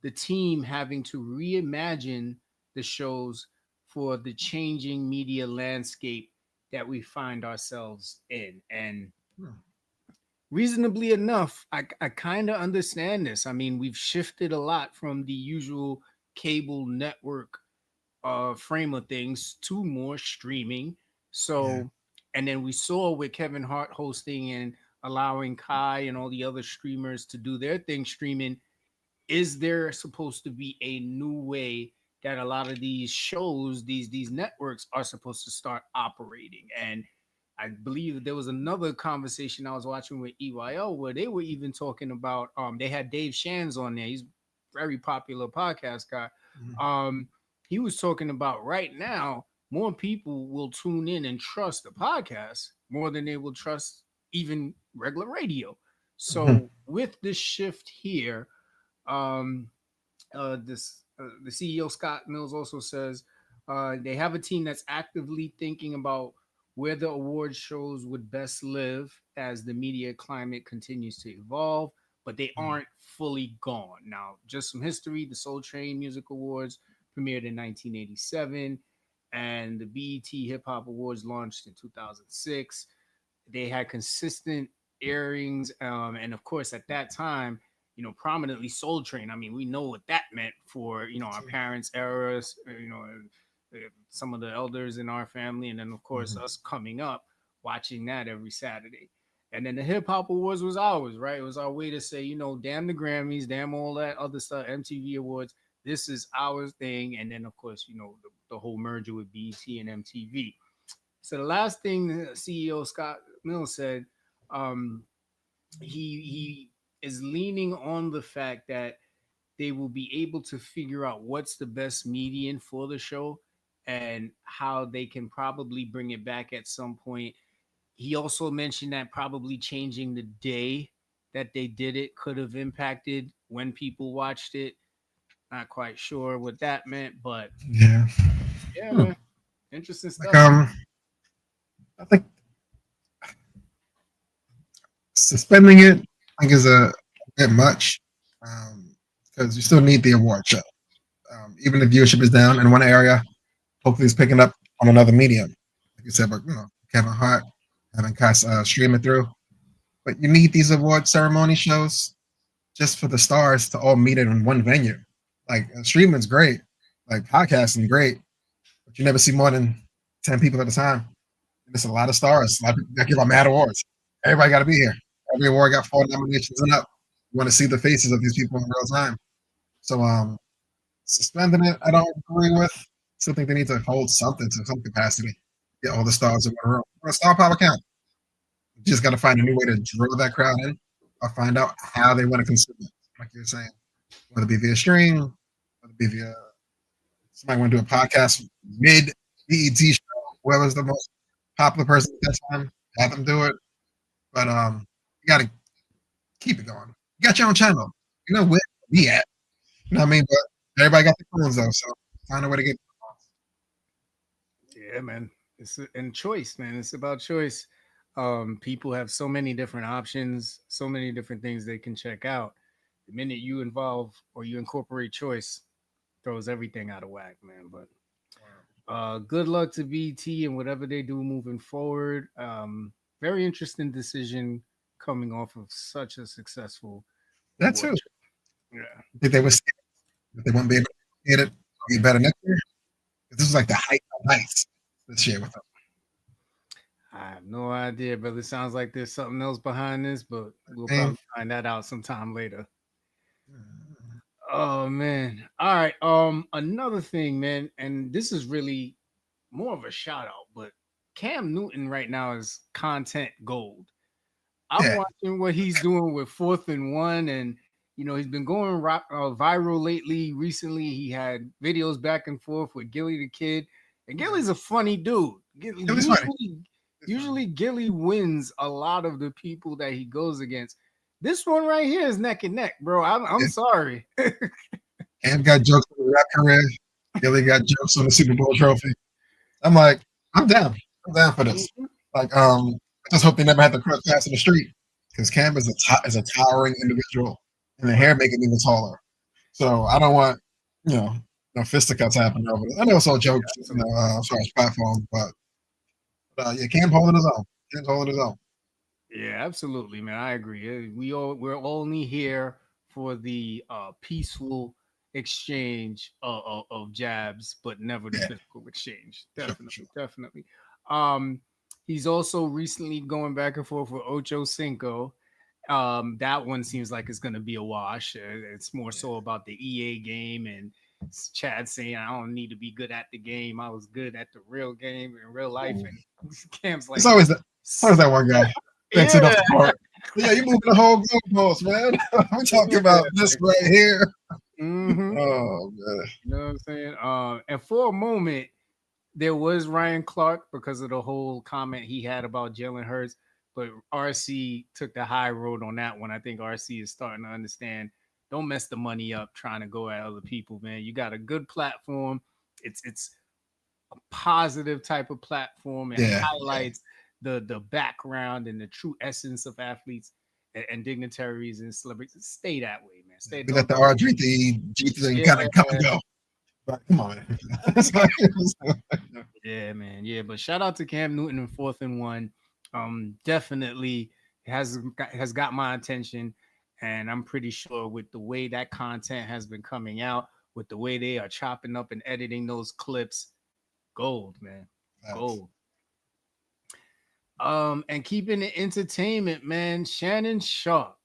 the team having to reimagine the shows for the changing media landscape that we find ourselves in. And Hmm. reasonably enough, I kind of understand this. I mean, we've shifted a lot from the usual cable network frame of things to more streaming. Yeah. So, and then we saw with Kevin Hart hosting and allowing Kai and all the other streamers to do their thing streaming, is there supposed to be a new way that a lot of these shows, these networks are supposed to start operating? And I believe there was another conversation I was watching with EYO where they were even talking about they had Dave Shands on there. He's a very popular podcast guy. Mhm. Um he was talking about right now more people will tune in and trust the podcast more than they will trust even regular radio. Mhm. So with this shift here, um, the CEO Scott Mills also says they have a team that's actively thinking about where the award shows would best live as the media climate continues to evolve, but they Mhm. aren't fully gone. Now, just some history: the Soul Train Music Awards premiered in 1987, and the BET Hip Hop Awards launched in 2006. They had consistent airings, and of course, at that time, prominently Soul Train. I mean, we know what that meant for our parents' eras, some of the elders in our family, and then of course Mhm. us coming up watching that every Saturday. And then the Hip Hop Awards was ours, right? It was our way to say, damn the Grammys, damn all that other stuff, MTV Awards. This is our thing. And then, of course, the whole merger with BET and MTV. So the last thing the CEO Scott Mills said, um, he is leaning on the fact that they will be able to figure out what's the best median for the show and how they can probably bring it back at some point. He also mentioned that probably changing the day that they did it could have impacted when people watched it. Not quite sure what that meant, but Yeah. yeah, Hmm. man, interesting Like stuff. I think suspending it I think is a bit much because you still need the award show. Even if viewership is down in one area, hopefully it's picking up on another medium. Like you said, but Kevin Hart having cast stream it through. But you need these award ceremony shows just for the stars to all meet in one venue. Like streaming's great, like podcasting great, but you never see more than 10 people at a time. There's a lot of stars. A lot of people that give out mad awards. Everybody got to be here. Every award got 4 nominations and up. You want to see the faces of these people in real time. So suspending it, I don't agree with. Still think they need to hold something to some capacity. Get all the stars in one room. A star power count. You just got to find a new way to draw that crowd in or find out how they want to consume it. Like you're saying, whether it be via stream, whether it be via somebody want to do a podcast mid BET show, whoever's the most popular person at that time, have them do it. But you got to keep it going. You got your own channel. You know where we at. You know what I mean? But everybody got their phones though, so find a way to get. Yeah, man. It's and choice, man. It's about choice. People have so many different options, so many different things they can check out. The minute you involve or you incorporate choice, throws everything out of whack, man. But good luck to BT and whatever they do moving forward. Very interesting decision coming off of such a successful That award too. show. Yeah. I think they were scared that they won't be able to get it. Get better next year. This was like the height of heights. this year with them. I have no idea, but it sounds like there's something else behind this, but we'll And probably find that out sometime later. uh, Oh man. All right. Another thing, man, and this is really more of a shout out, but Cam Newton right now is content gold. I'm yeah, watching what he's doing with 4th and 1, and he's been going viral lately. Recently, he had videos back and forth with Gilly the Kid, and yeah. Gilly's a funny dude. It was funny. It's funny. Usually Gilly wins a lot of the people that he goes against. This one right here is neck and neck, bro. I'm Yeah. sorry. Cam got jokes on the rap career. Gilly got jokes on the Super Bowl trophy. I'm like, I'm down. I'm down for this. Like, I just hope they never have to cross paths in the street because Cam is a towering individual, and the hair make him even taller. So I don't want, you know, no fisticuffs happening over this. I know it's all jokes, as far as platform, but yeah, Cam holding his own. Cam's holding his own. Yeah, absolutely, man. I agree. We're only here for the peaceful exchange of jabs, but never the Yeah, physical exchange. for sure, for sure. Definitely, definitely. Um, he's also recently going back and forth with Ocho Cinco. That one seems like it's going to be a wash. It's more Yeah. so about the EA game and Chad saying, "I don't need to be good at the game. I was good at the real game in real life." Ooh. And Cam's It's like, always that one guy. Thanks it up "Yeah, the court. Yeah, you moving the whole goalpost, man. We're talking about this right here. mm-hmm." Oh man. You know what I'm saying? And for a moment, there was Ryan Clark because of the whole comment he had about Jalen Hurts, but RC took the high road on that one. I think RC is starting to understand. Don't mess the money up trying to go at other people, man. You got a good platform. It's a positive type of platform. It Yeah, yeah. highlights the background and the true essence of athletes and dignitaries and celebrities. Stay that way, man. Yeah. Stay. We let Don't the don't. R3 thing Yeah, kind of come and go. But come on, man. It's like- yeah, man. Yeah, but shout out to Cam Newton in 4th and 1. Definitely has got my attention, and I'm pretty sure with the way that content has been coming out, with the way they are chopping up and editing those clips, gold, man, Facts. gold. And keeping it entertainment, man. Shannon Sharp,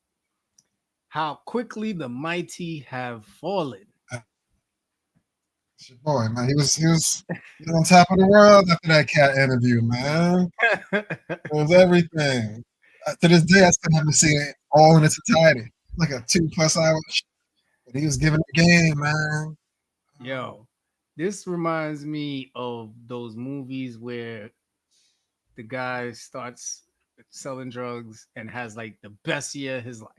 how quickly the mighty have fallen. It's your boy, man. He was on top of the world after that cat interview, man. It was everything. To this day, I still haven't seen it all in its entirety. Like a 2+ hour, but he was giving the game, man. Yo, this reminds me of those movies where the guy starts selling drugs and has like the best year of his life,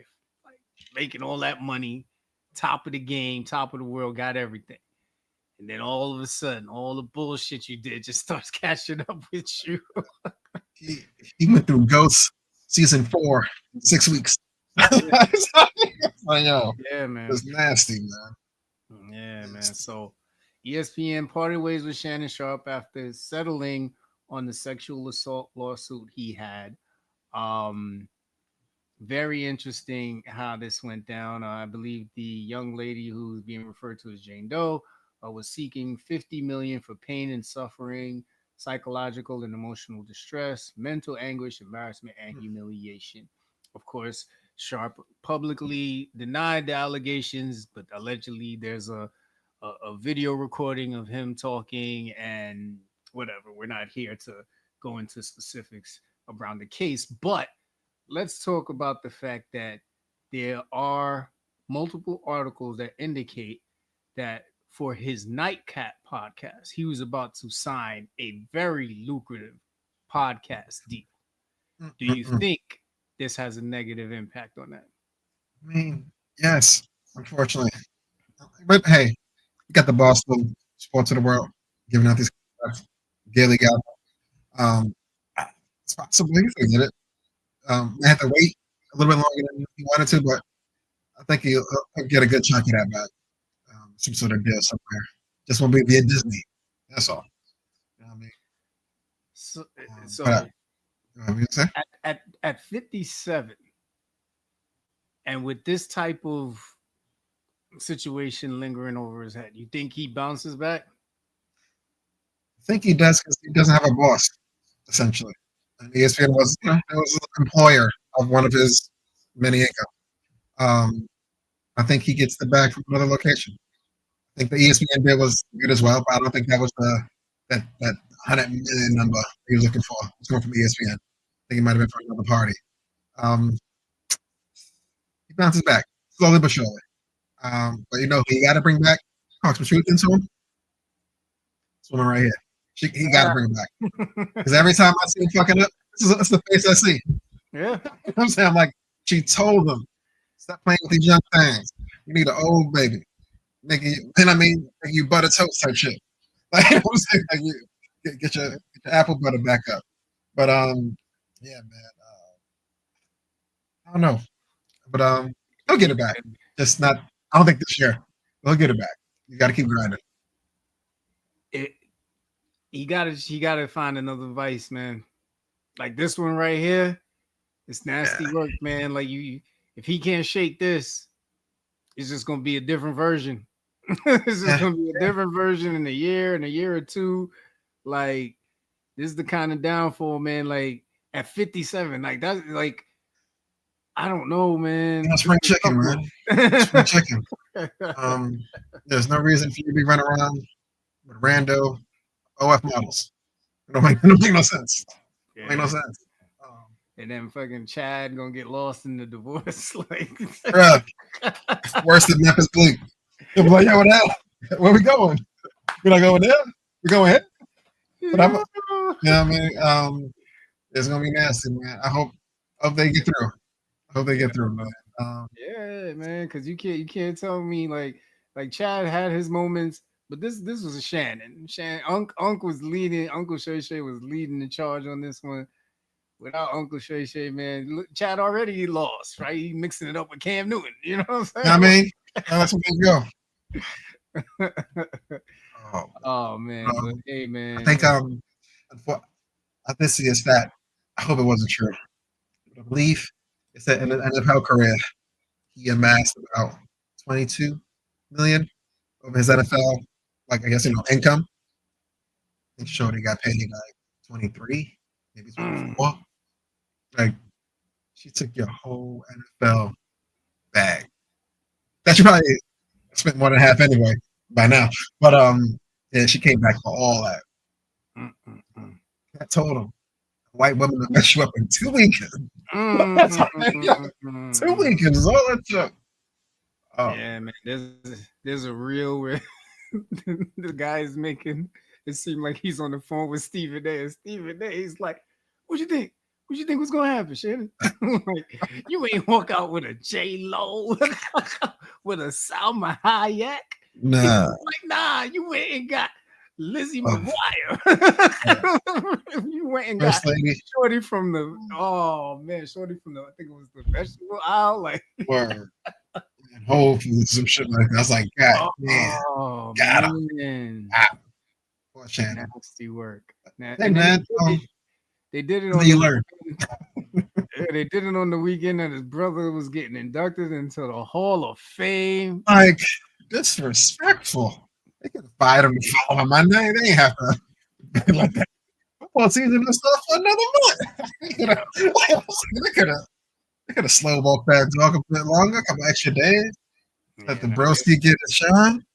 like making all that money, top of the game, top of the world, got everything. And then all of a sudden, all the bullshit you did just starts catching up with you. He he went through Ghost season 4 in 6 weeks. Yeah, I know. yeah, It was man. nasty, man. Yeah, man. Nasty. So ESPN parted ways with Shannon Sharp after settling on the sexual assault lawsuit he had. Um, Very interesting how this went down. I believe the young lady who's being referred to as Jane Doe was seeking 50 million for pain and suffering, psychological and emotional distress, mental anguish, embarrassment, and humiliation. Of course, Sharp publicly denied the allegations, but allegedly there's a video recording of him talking and whatever. We're not here to go into specifics around the case, but let's talk about the fact that there are multiple articles that indicate that for his Nightcap podcast, he was about to sign a very lucrative podcast deal. Do you Mm-mm-mm. think this has a negative impact on that? I mean, yes, unfortunately. But hey, you got the Boston Sports of the World giving out these contracts. Gailey got um, it's possible he could get it. They had to wait a little bit longer than he wanted to, but I think he'll get a good chunk of that back. Some sort of deal somewhere. Just won't be via Disney. That's all. You know what I mean? So, But so what you say? at 57, and with this type of situation lingering over his head, you think he bounces back? think he does because he doesn't have a boss, essentially. And ESPN was, it was an employer of one of his many income. I think he gets the bag from another location. I think the ESPN deal was good as well, but I don't think that was that 100 million number he was looking for. It's going from ESPN. I think it might have been from another party. Um, he bounces back slowly but surely. But he got to bring back. Talk some truth into him. This woman right here. He got to bring it back because every time I see him fucking up, this is the face I see. Yeah. I'm saying, I'm like, she told him, stop playing with these young things. You need an old baby. Make you butter toast type shit. Like, I'm saying, like, you get your apple butter back up. But yeah, man. I don't know, but he'll get it back. Just not. I don't think this year. He'll get it back. You got to keep grinding. He gotta find another vice, man. Like this one right here, it's nasty work, man. Like if he can't shake this, it's just gonna be a different version. It's just gonna be a different version in a year or two. Like this is the kind of downfall, man. Like at 57, like that's like I don't know, man. Spring chicken, man. Spring chicken. There's no reason for you to be running around with rando OF models. It don't make no sense. Yeah. Make no sense. And then fucking Chad gonna get lost in the divorce. Like, bruh, worse than Memphis Bleak. They'll be like, yo, where we going? We're not going there. We're going here. But I mean, it's gonna be nasty, man. I hope they get through. I hope they get through, man. Yeah, man, because you can't tell me like Chad had his moments, but this was a Shannon. Unc was leading. Uncle Shay Shay was leading the charge on this one. Without Uncle Shay Shay, man, look, Chad already lost, right? He mixing it up with Cam Newton. You know what I'm saying? I mean, that's where they go. Oh man, but, hey man. I think I did see a stat. I hope it wasn't true. I believe it's that in the NFL career, he amassed about 22 million of his NFL, like I guess income. I think Shorty got paid like 23, maybe 24. Like she took your whole NFL bag. That you probably spent more than half anyway by now. But yeah, she came back for all that. I told him, a white woman will mess you up in 2 weekends. 2 weekends is all it took. Oh. Yeah, man. There's a reel where the guy is making it seem like he's on the phone with Stephen A. And Stephen A. is like, "What you think? What you think was gonna happen, Shannon? Like, you ain't walk out with a J-Lo, with a Salma Hayek? Nah. Like, nah, you went and got Lizzie McGuire. You went and got Shorty from the I think it was the vegetable aisle. Like, word. And Whole Foods, some shit like that. I was like, God damn. Oh, got man. Poor Shannon. Nasty work. Hey, man. They did it on you learn. They did it on the weekend that his brother was getting inducted into the Hall of Fame. Like, disrespectful. They could have fired him the following Monday. They ain't have to like that. Football season and stuff for another month. They could have slow walked that dog a bit longer, a couple extra days. Let the broski get a shine.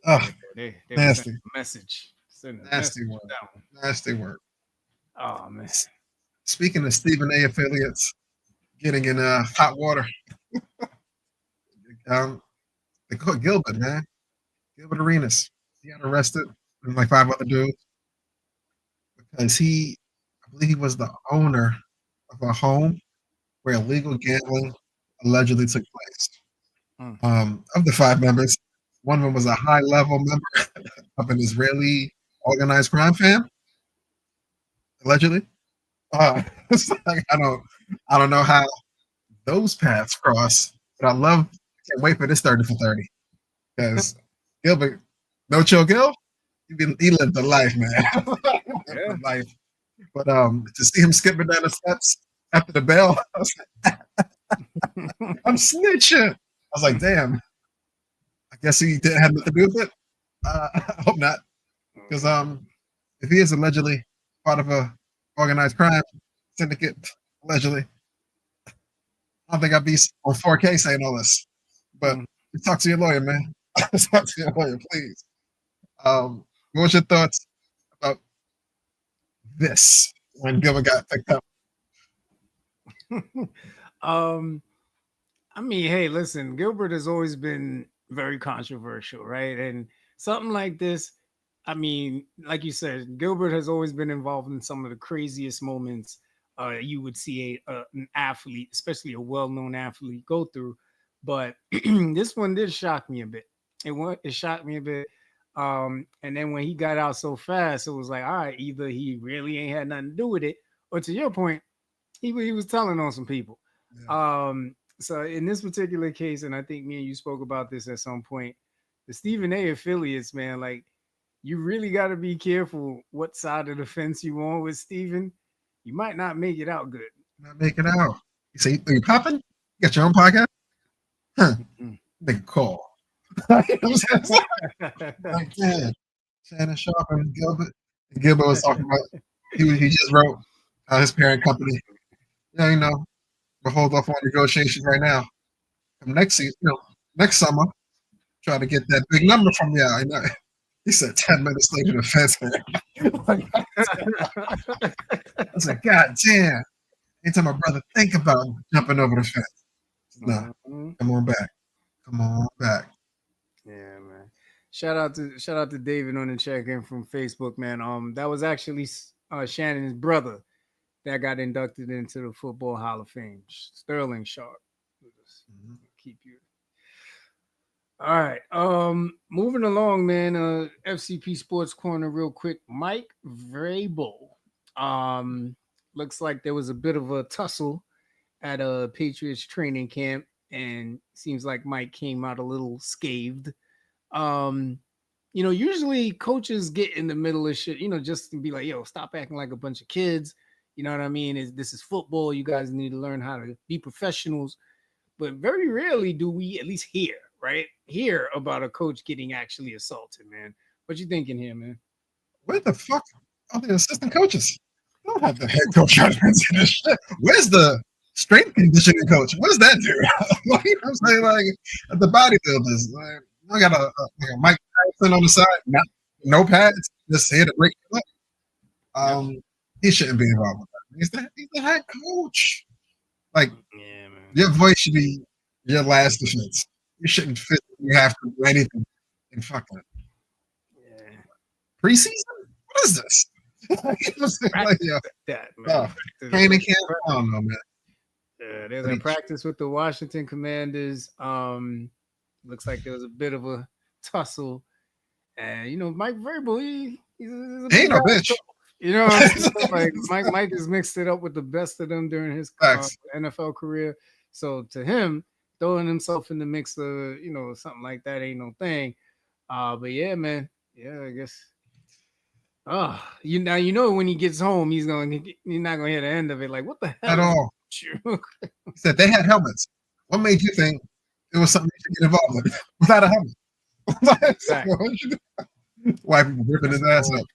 Oh, they nasty message. Nasty work. Nasty work. Oh man. Speaking of Stephen A. affiliates getting in hot water, they caught Gilbert, man. Gilbert Arenas. He got arrested and like 5 other dudes because I believe he was the owner of a home where illegal gambling allegedly took place. Of the 5 members, one of them was a high-level member of an Israeli organized crime fam, allegedly. It's like, I don't know how those paths cross, but can't wait for this 30 for 30 because Gilbert, no chill Gil, he lived the life, man. Yeah. Life. But to see him skipping down the steps after the bell, I was like, I'm snitching. I was like, damn. I guess he didn't have nothing to do with it. I hope not, because if he is allegedly part of a organized crime syndicate, allegedly, I don't think I'd be on 4K saying all this. But Mm. talk to your lawyer, man. Talk to your lawyer, please. What was your thoughts about this when Gilbert got picked up? um, I mean, hey, listen, Gilbert has always been very controversial, right? And something like this, I mean, like you said, Gilbert has always been involved in some of the craziest moments you would see an athlete, especially a well-known athlete, go through. But this one did shock me a bit. It shocked me a bit. And then when he got out so fast, it was like, all right, either he really ain't had nothing to do with it, or to your point, he was telling on some people. Yeah. So in this particular case, and I think me and you spoke about this at some point, the Stephen A affiliates, man, like you really got to be careful what side of the fence you on with Stephen. You might not make it out good. Not making out. You say, are you popping? You got your own podcast? Huh. Mm. Make a call. Like, yeah. Shannon Sharp and Gilbert. And Gilbert was talking about, he just wrote his parent company. Yeah, we'll hold off on negotiations right now. Come next season, next summer, try to get that big number from you. He said 10 minutes later the fence. I was like, God damn. Anytime my brother think about jumping over the fence. No, come on back. Come on back. Yeah, man. Shout out to David on the check-in from Facebook, man. That was actually Shannon's brother that got inducted into the Football Hall of Fame. Sterling Sharp. Keep you. All right. Moving along, man. FCP Sports Corner, real quick. Mike Vrabel. Looks like there was a bit of a tussle at a Patriots training camp, and seems like Mike came out a little scathed. Usually coaches get in the middle of shit, just to be like, yo, stop acting like a bunch of kids. You know what I mean? This is football. You guys need to learn how to be professionals. But very rarely do we at least hear about a coach getting actually assaulted, man. What you thinking here, man? Where the fuck are the assistant coaches? They don't have the head coach trying to answer this shit. Where's the strength conditioning coach? What does that do? Like, I'm saying, like, the bodybuilders. Like, I got a Mike Tyson on the side, no pads, just here to break your leg. He shouldn't be involved with that. He's the head coach. Like, yeah, man. Your voice should be your last defense. You shouldn't physically have to do anything in fucking preseason. What is this? Training camp. I don't know, man. Yeah, there's a practice with the Washington Commanders. Looks like there was a bit of a tussle, and Mike Vrabel, he's ain't no bitch. Like Mike has mixed it up with the best of them during his NFL career. So to him, throwing himself in the mix of something like that ain't no thing. But yeah, man, yeah, I guess. When he gets home, he's not gonna hear the end of it. Like, what the hell? At all. He said they had helmets. What made you think it was something you should get involved with without a helmet? Exactly. Why people ripping his ass up?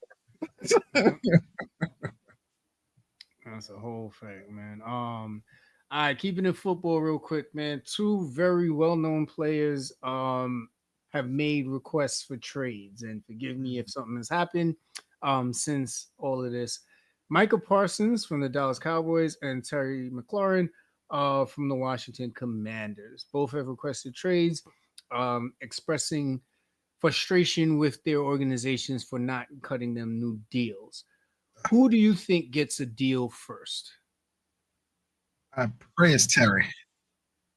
That's a whole fact, man. All right, keeping it football real quick, man. Two very well-known players have made requests for trades, and forgive me if something has happened since all of this. Micah Parsons from the Dallas Cowboys and Terry McLaurin from the Washington Commanders. Both have requested trades, expressing frustration with their organizations for not cutting them new deals. Who do you think gets a deal first? I pray it's Terry,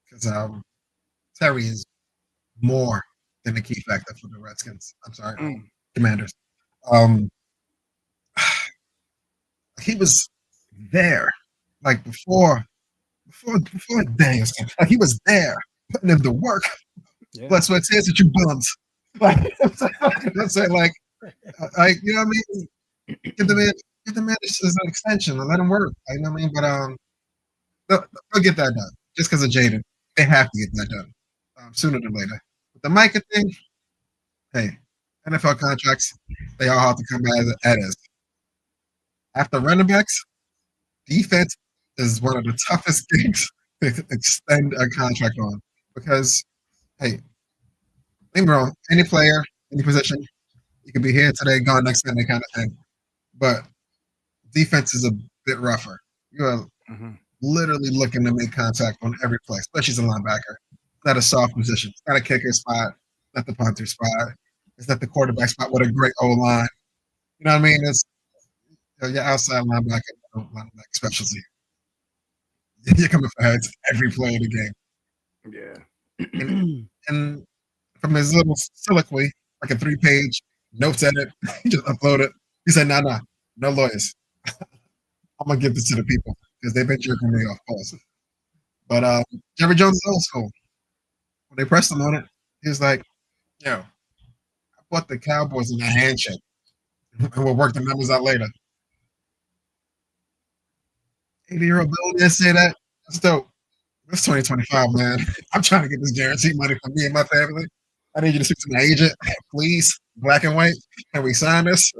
because Terry is more than a key factor for the Redskins. I'm sorry, Commanders. He was there, like before Daniels came. Like, he was there, putting in the work. Yeah. Blood, sweat, tears that you bums. Like, I'm saying, like, you know what I mean? Give the man as an extension and let him work. You know what I mean? But they'll get that done. Just because of Jaden, they have to get that done sooner than later. But the Micah thing, hey, NFL contracts, they all have to come as. after running backs, defense is one of the toughest things to extend a contract on because, hey, don't get me wrong, any player, any position, you could be here today, gone next Sunday kind of thing. But defense is a bit rougher. You are Mhm. literally looking to make contact on every play, especially as a linebacker. It's not a soft position. It's not a kicker spot, not the punter spot. It's not the quarterback spot with a great O line. You know what I mean? It's your outside linebacker specialty. You're coming for heads every play of the game. Yeah. And and from his little soliloquy, like a 3-page notes edit, he just uploaded. He said, "No, no lawyers. I'm gonna give this to the people because they've been jerking me off." Pause. But Jerry Jones is old school. When they pressed him on it, he was like, "Yo, I bought the Cowboys in a handshake, and we'll work the numbers out later." 80-year-old billionaire say that. That's dope. It's 2025, man. I'm trying to get this guaranteed money for me and my family. I need you to speak to my agent, please. Black and white. Can we sign this?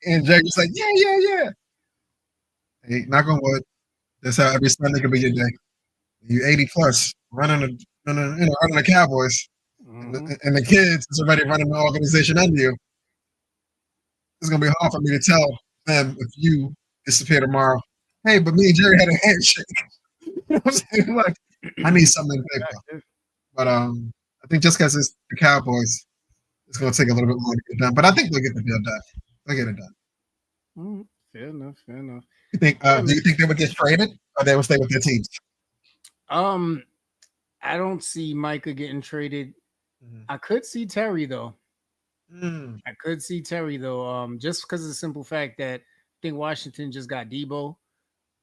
And Jay was like, yeah. Hey, knock on wood. That's how every Sunday could be your day. You 80 plus, running the Cowboys, Mhm. and the kids is already running the organization under you. It's gonna be hard for me to tell them if you disappear tomorrow. Hey, but me and Jerry had a handshake. You know what I'm saying? Like, I need something in paper. But I think just because it's the Cowboys, it's going to take a little bit longer to get done. But I think they'll get the deal done. They'll get it done. Mhm. Fair enough. Fair enough. You think? Yeah, Do man. you think they would get traded, or they would stay with their teams? Um, I don't see Micah getting traded. I could see Terry though. Mm-hmm. I could see Terry though. Just because of the simple fact that I think Washington just got Debo.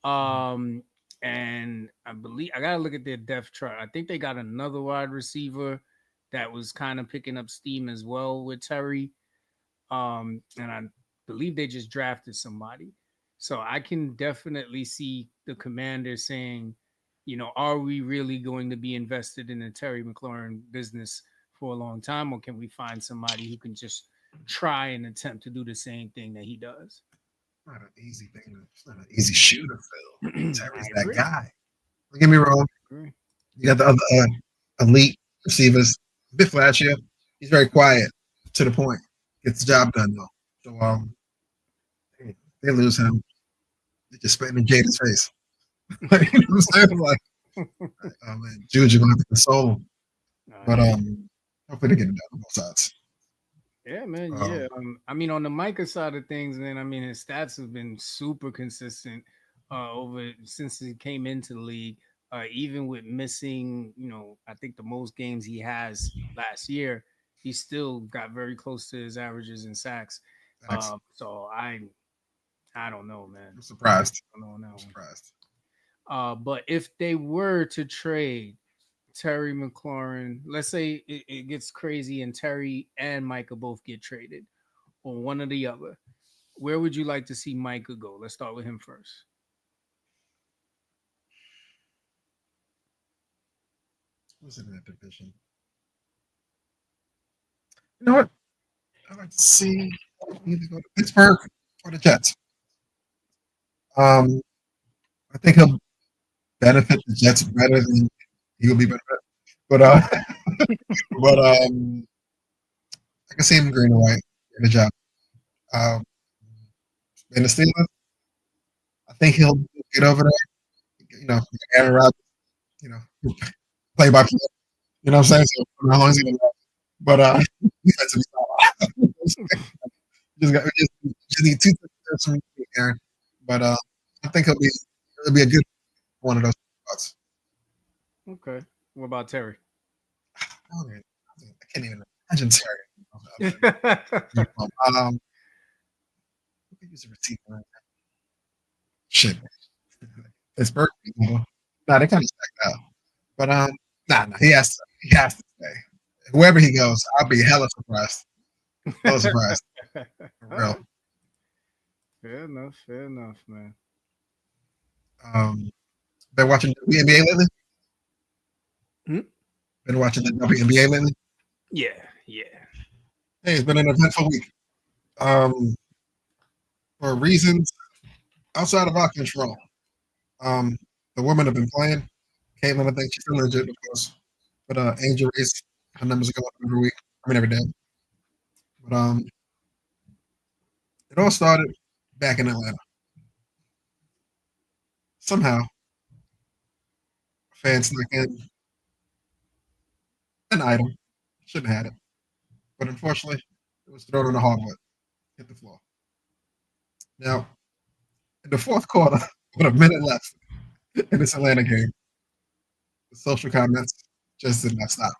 Um, and I believe I gotta look at their depth chart. I think they got another wide receiver that was kind of picking up steam as well with Terry. And I believe they just drafted somebody. So I can definitely see the commander saying, are we really going to be invested in the Terry McLaurin business for a long time, or can we find somebody who can just try and attempt to do the same thing that he does? Not an easy thing. It's not an easy shoe to fill. Terry's I that agree. guy. Don't get me wrong. Agree. You got the other elite receivers. A bit flashier. He's very quiet, to the point. Gets the job done though. So they lose him. They just spitting in Jada's face. Like, you know what I'm saying? Like, man, Juju gonna have to console him. But Yeah. hopefully they get it done on both sides. Yeah, man. Um, Yeah. I mean, on the Micah side of things, man, I mean, his stats have been super consistent over since he came into the league. Even with missing, I think the most games he has last year, he still got very close to his averages in sacks. Facts. So I don't know, man. I'm I surprised. don't know on that I'm one. surprised. But if they were to trade Terry McLaurin, let's say it gets crazy and Terry and Micah both get traded, or one or the other, where would you like to see Micah go? Let's start with him first. Who's in that division? You know what? I'd like to see either go to Pittsburgh or the Jets. Um, I think he'll benefit the Jets better than he'll be benefited. But I can see him green and white. Get a job. Um, in the Steelers, I think he'll get over there. You know, Aaron Rodgers. You know, play by play. You know what I'm saying? So how long is he gonna last? But defensively, just need two touchdowns from Aaron. But I think he'll be a good one of those spots. Okay. What about Terry? I can't even imagine Terry. Yeah, Who could use a receiver right now? Shit, Pittsburgh. Nah, they kind of stacked out. But nah, he has to stay. Whoever he goes, I'll be hella surprised. Hella surprised. For All real. right. Fair enough. Fair enough, man. Um, been watching WNBA lately. Hmm? Been watching the WNBA lately. Yeah. Yeah. Hey, it's been an eventful week. Um, for reasons outside of our control. Um, the women have been playing. Caitlin, I think she's still injured, of course. But Angel Reese, her numbers are going up every week. I mean, every day. But it all started back in Atlanta. Somehow, fans snuck in an item. Shouldn't have had it. But unfortunately, it was thrown on the hardwood, hit the floor. Now, in the fourth quarter, with a minute left in this Atlanta game, the social comments just did not stop.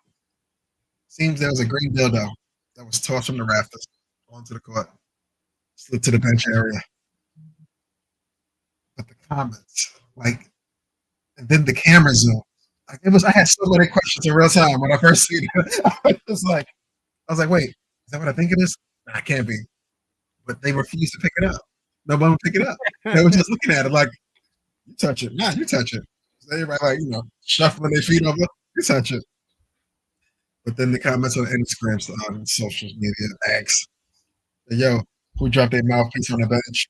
Seems there was a green dildo that was tossed from the rafters onto the court, slid to the bench area. But the comments, like, and then the camera zoom. Like it was, I had so many questions in real time when I first seen it. I was like, wait, is that what I think it is? Nah, it can't be. But they refused to pick it up. Nobody would pick it up. They were just looking at it like, you touch it. Nah, you touch it. So everybody like, shuffling their feet over, you touch it. But then the comments on Instagram, on social media, asked, yo, who dropped their mouthpiece on the bench?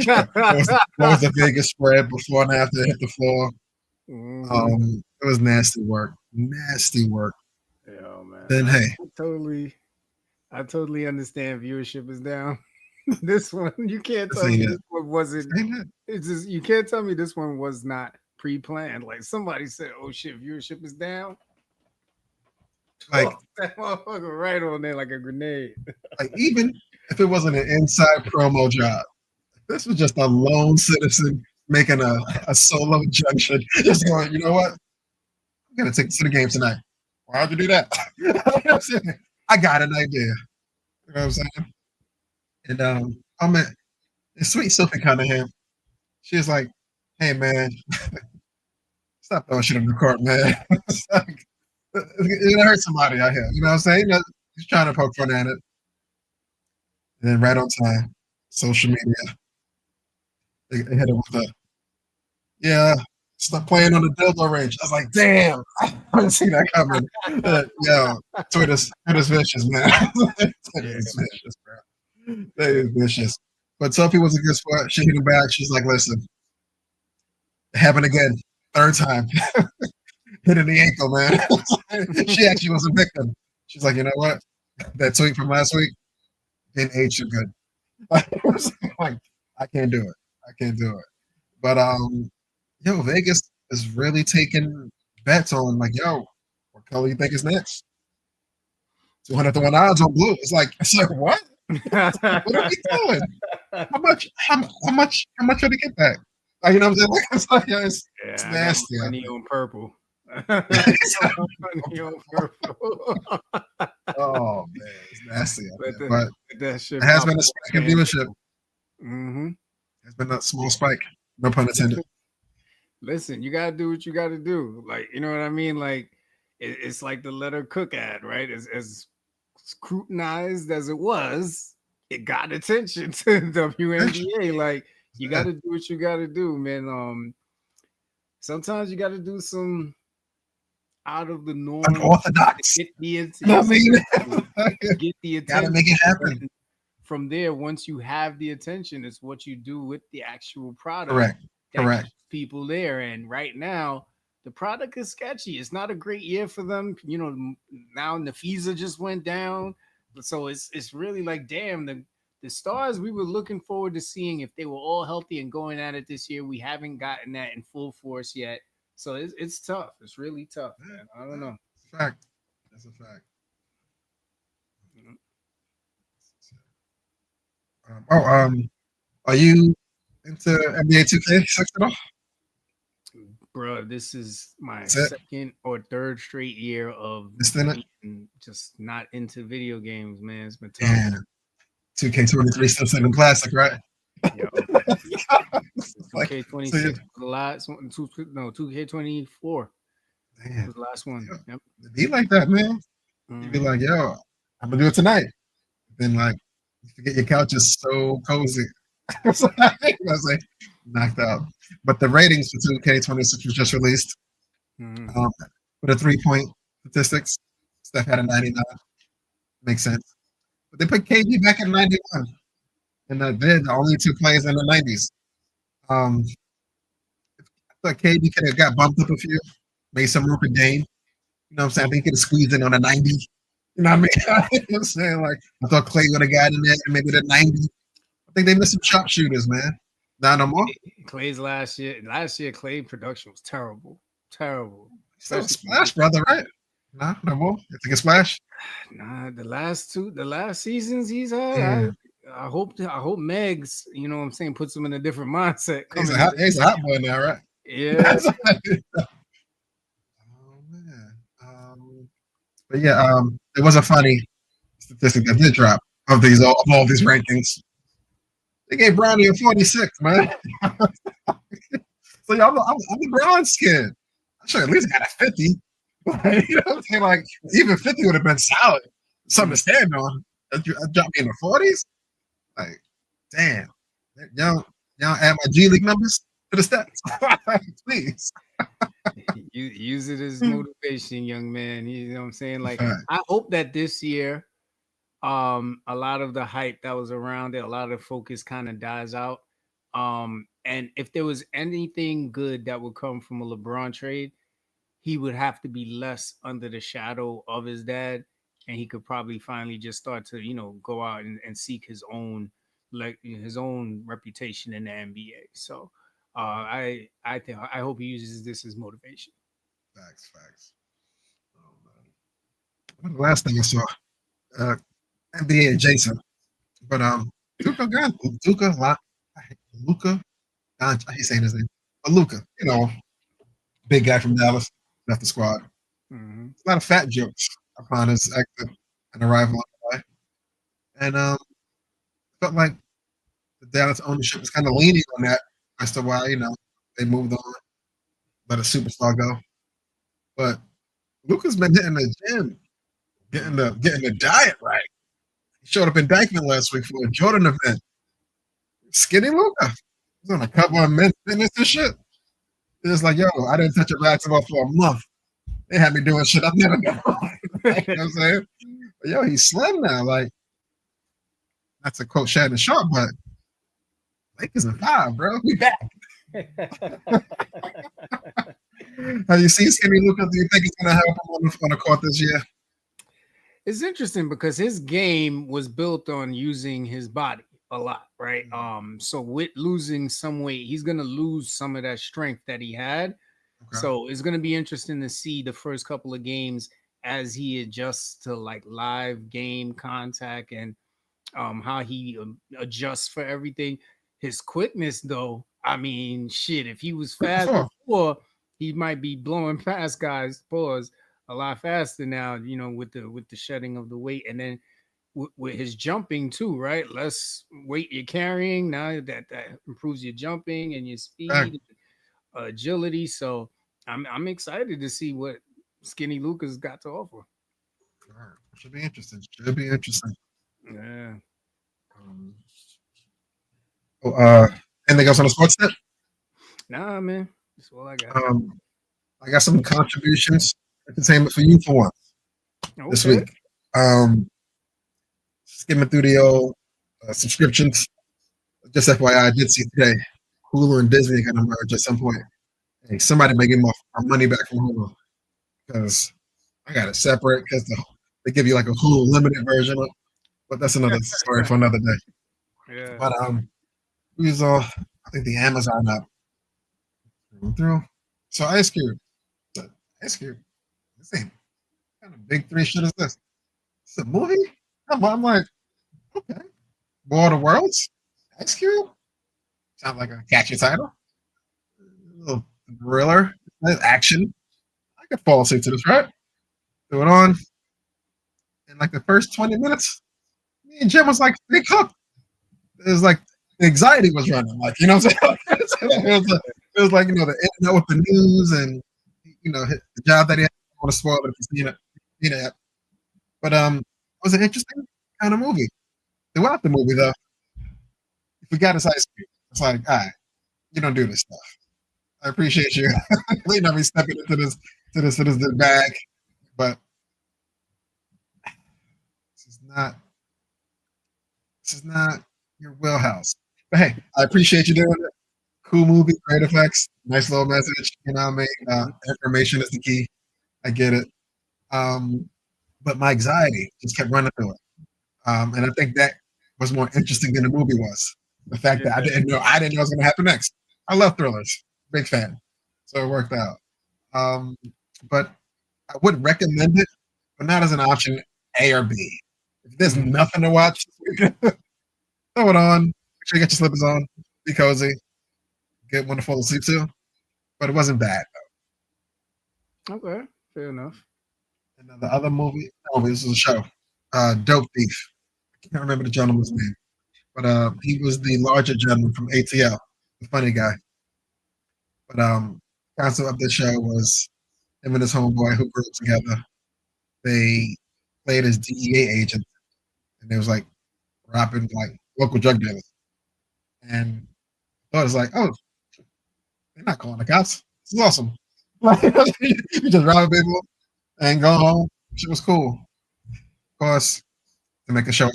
What was the biggest spread before and after it hit the floor? It was nasty work. Nasty work. Yeah, man. Then hey, I totally understand viewership is down. This one, you can't tell me this one wasn't. It's just you can't tell me this one was not pre-planned. Like somebody said, "Oh shit, viewership is down." Like that motherfucker right on there like a grenade. Like even if it wasn't an inside promo job, this was just a lone citizen making a solo junction. Just going, you know what? I'm gonna take this to the game tonight. Why'd you do that? I got an idea. You know what I'm saying? And it's sweet Sophie Cunningham. She was like, "Hey man, stop throwing shit on the court, man. It's gonna hurt somebody out here." You know what I'm saying? He's trying to poke fun at it. And then right on time, social media, they hit it with stop playing on the dildo range. I was like, damn, I didn't see that coming. Twitter's vicious, man. Twitter's vicious, bro. They is vicious. But Sophie was a good sport. She hit him back. She's like, listen, it happened again. Third time. Hit in the ankle, man. She actually was a victim. She's like, you know what? That tweet from last week didn't age too good. Like, I can't do it. I can't do it. But Vegas is really taking bets on like, what color you think is next? 200 to 1 odds on blue. It's like what? What are we doing? How much are they get back? Like, you know what I'm saying? It's nasty. Money on purple. Oh man, it's nasty. But that shit it has been a spike in viewership. Mm-hmm. It's been a small spike. No pun intended. Listen, you gotta do what you gotta do. Like, you know what I mean? Like, it's like the Let Her Cook ad, right? As scrutinized as it was, it got attention to WNBA. Like, you gotta do what you gotta do, man. Sometimes you gotta do some out of the norm, unorthodox. Get the attention. Gotta make it happen. From there, once you have the attention, it's what you do with the actual product. Correct. People there, and right now the product is sketchy. It's not a great year for them. You know, now Nafisa just went down, so it's really like, damn, the stars we were looking forward to seeing, if they were all healthy and going at it this year, we haven't gotten that in full force yet. So it's tough. It's really tough, man. I don't know. It's a fact. That's a fact. Are you into NBA 2K6 at all? Bro, this is my second or third straight year of just not into video games, man. It's been tough. Yeah. 2K23 still sitting classic, right? Yo, 2K26 was the last one. 2K24 was the last one. Yep. It'd be like that, man. You'd be like, yo, I'm gonna do it tonight. Then like, you forget your couch is so cozy. I was like, knocked out. But the ratings for 2K26 was just released. For the 3-point statistics, Steph had a 99. Makes sense. But they put KD back at 91. And they're the only two players in the 90s. I thought KD could have got bumped up a few, made some room for Dame. You know what I'm saying? I think he could have squeezed in on a 90. You know what I mean? You know what I'm saying? Like, I thought Clay would have got in there and maybe the 90. I think they missed some sharpshooters, man. Not no more. Clay's last year, Clay production was terrible, terrible. Still a Especially splash, brother, right? Nah, no more. You think a splash? nah, the last seasons he's had. Yeah. I hope Megs, you know what I'm saying, puts him in a different mindset He's coming a hot, into he's a hot boy now, right? yeah. Oh man. But yeah, it was a funny statistic that did drop of all these rankings. They gave Brownie a 46, man. So yeah, I'm the Brown skin. I should at least got a 50. You know what I'm saying? Like even 50 would have been solid. Something to stand on. That dropped me in the 40s. Like, damn. Y'all add my G League numbers to the stats. Please. Use it as motivation, young man. You know what I'm saying? Like, Right. I hope that this year, a lot of the hype that was around it, a lot of the focus kind of dies out. And if there was anything good that would come from a LeBron trade, he would have to be less under the shadow of his dad, and he could probably finally just start to, go out and seek his own, like his own reputation in the NBA. So, I hope he uses this as motivation. Facts. Oh, man. The last thing I saw, uh, NBA adjacent, but Luca got Luca. I hate saying his name, but Luca. Big guy from Dallas, left the squad. Mm-hmm. A lot of fat jokes upon his exit and arrival on the and felt like the Dallas ownership was kind of leaning on that as to why they moved on, let a superstar go. But Luca's been hitting the gym, getting the diet right. He showed up in Dykeman last week for a Jordan event. Skinny Luca. He's on a cover of Men's Fitness and shit. It's like, yo, I didn't touch a basketball for a month. They had me doing shit I've never done. You know what I'm saying? But yo, he's slim now. Like, that's a quote Shannon Sharp, but Lakers in 5, bro. We back. Have you seen Skinny Luca? Do you think it's going to help him on the court this year? It's interesting because his game was built on using his body a lot, right? So with losing some weight, he's gonna lose some of that strength that he had. Okay. So it's gonna be interesting to see the first couple of games as he adjusts to like live game contact and how he adjusts for everything. His quickness, though, I mean, shit, if he was fast before, he might be blowing past guys. Pause a lot faster now, with the shedding of the weight, and then with his jumping too, right? Less weight you're carrying now that improves your jumping and your speed, agility. So I'm excited to see what Skinny Luca's got to offer. Right. Should be interesting. Yeah. Anything else on the sports tip? Nah, man, that's all I got. I got some contributions, entertainment for you for once this week. Skimming through the old subscriptions. Just FYI, I did see today Hulu and Disney are going to merge at some point. Hey, somebody may get my money back from Hulu because I got it separate because they give you like a Hulu limited version of, but that's another story for another day. Yeah. But we was I think the Amazon app through. So Ice Cube, this ain't kind of big three shit is this? It's a movie? I'm like, okay. War of the Worlds? Ice Cube? Sounds like a catchy title. A little thriller, action. I could fall asleep to this, right? Threw it on. In like the first 20 minutes, me and Jim was like, they cooked. It was like the anxiety was running. Like, you know what I'm saying? it was like, the internet with the news and, the job that he had. I want to spoil it if you've seen it. But it was an interesting kind of movie. Throughout the movie, though, if we got his Ice Cube, it's like, all right, you don't do this stuff. I appreciate you. Me stepping into this bag, but this is not your wheelhouse. But hey, I appreciate you doing it. Cool movie, great effects, nice little message. You know what I mean? Mhm. Information is the key. I get it. Um, but my anxiety just kept running through it. And I think that was more interesting than the movie was. The fact that Yeah. I didn't know what was going to happen next. I love thrillers, big fan, so it worked out. Um, but I would recommend it, but not as an option A or B. If there's Mhm. nothing to watch, throw it on. Make sure you get your slippers on. Be cozy. Get one to fall asleep to. But it wasn't bad. Okay, fair enough. And then the other movie, no, this was a show. Dope Thief. I can't remember the gentleman's name, but he was the larger gentleman from ATL, the funny guy. But concept of the show was him and his homeboy who grew up together. They played as DEA agents, and they was like robbing like local drug dealers. And I was like, oh, they're not calling the cops. This is awesome. Like, you just robbing people and go home. Shit was cool. Of course, to make a show,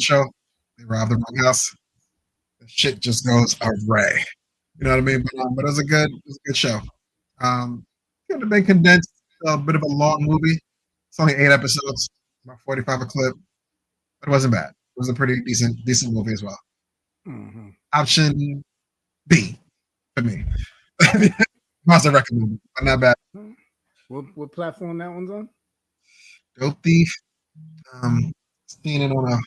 they robbed the wrong house. The shit just goes array. You know what I mean? But it was a good show. Could have been condensed, a bit of a long movie. It's only 8 episodes, about 45 a clip, but it wasn't bad. It was a pretty decent movie as well. Mhm. Option B for me. Must have recommended, but not bad. Hmm. What platform that one's on? Dope Thief. Seen it on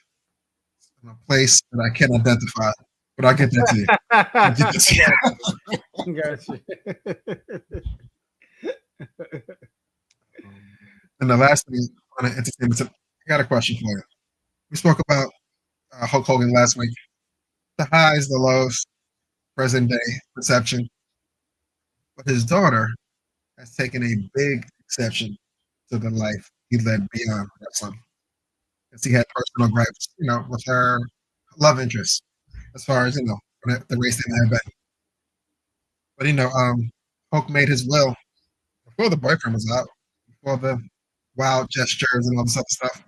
a place that I can't identify, but I'll get that to you. I'll get that to Gotcha. you. Gotcha. And the last thing on entertainment, I got a question for you. We spoke about Hulk Hogan last week. The highs, the lows, present day perception. But his daughter has taken a big exception to the life he led beyond wrestling. Because he had personal gripes, with her love interest, as far as, the race they had been. But, Hulk made his will before the boyfriend was out, before the wild gestures and all this other stuff.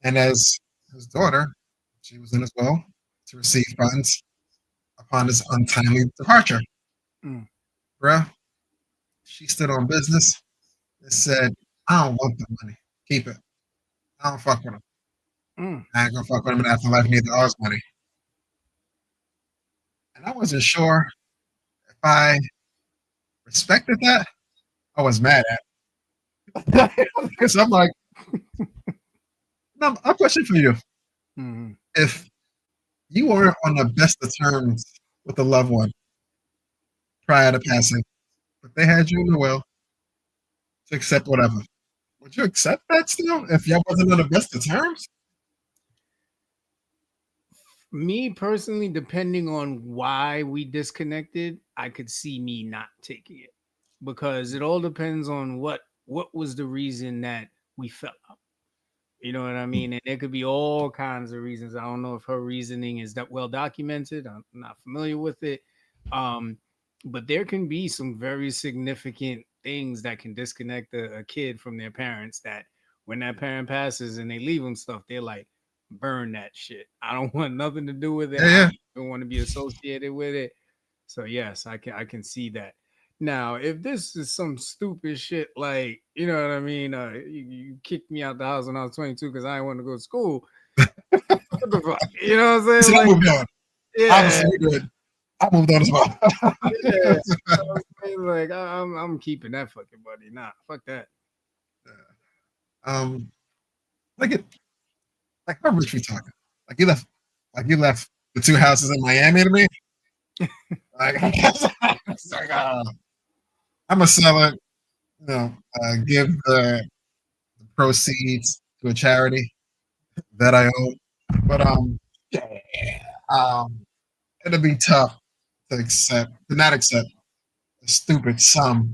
And as his daughter, she was in as well to receive funds upon his untimely departure. Mm, Bruh, she stood on business and said, I don't want the money. Keep it. I don't fuck with him. mm. I ain't gonna fuck with him in afterlife, neither ours money. And I wasn't sure if I respected that. I was mad at it. Because I'm like, no, a question for you. Mhm. If you weren't on the best of terms with a loved one prior to passing, but they had you in the will to accept whatever, would you accept that still if y'all wasn't on the best of terms? Me personally, depending on why we disconnected, I could see me not taking it because it all depends on what was the reason that we fell out. You know what I mean? And there could be all kinds of reasons. I don't know if her reasoning is that well documented. I'm not familiar with it. Um, but there can be some very significant things that can disconnect a kid from their parents that when that parent passes and they leave them stuff, they're like, burn that shit. I don't want nothing to do with it. Yeah, I yeah. don't want to be associated with it. So yes, I can see that. Now, if this is some stupid shit, like, you know what I mean? You kicked me out the house when I was 22 because I didn't want to go to school. What the fuck? You know what I'm He saying? said, I Like, moved on. yeah, Obviously, we good. I moved on as well. yeah. You know what I'm saying? Like, I'm keeping that fucking buddy. Nah, fuck that. um, like it, like how rich we talking? Like you left the two houses in Miami to me. Like, it's like, I'm a seller. Give the proceeds to a charity that I own. But yeah, it'll be tough to not accept a stupid sum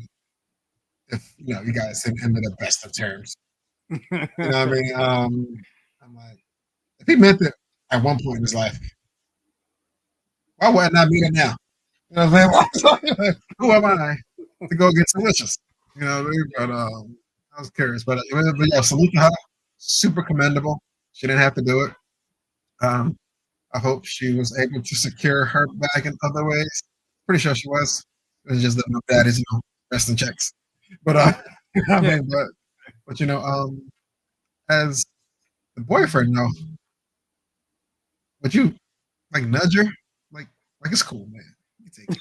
if you guys didn't end the best of terms. You know what I mean? I'm like, if he meant it at one point in his life, why would I not meet him now? You know what I'm saying? Who am I to go get delicious? You know what I mean? But I was curious. But yeah, salute to her. Super commendable. She didn't have to do it. Um, I hope she was able to secure her bag in other ways. Pretty sure she was. It was just that my dad is, resting checks. But I Yeah. mean, but as the boyfriend, would you like nudge her? Like, like it's cool, man. You take it.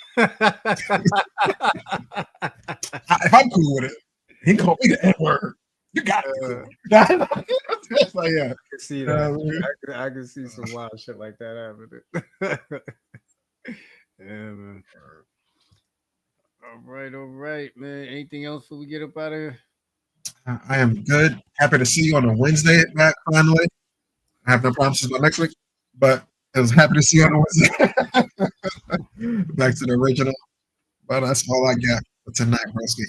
If I'm cool with it, he called me the N word. You got to be cool. Uh, It's like, yeah. can see You know that. what I mean? I can see some wild shit like that happening. Yeah, man. All right, man. Anything else before we get up out of here? I am good. Happy to see you on a Wednesday back finally. I have no promises about next week, but I was happy to see you on a Wednesday. Back to the original. But that's all I got for tonight, broski.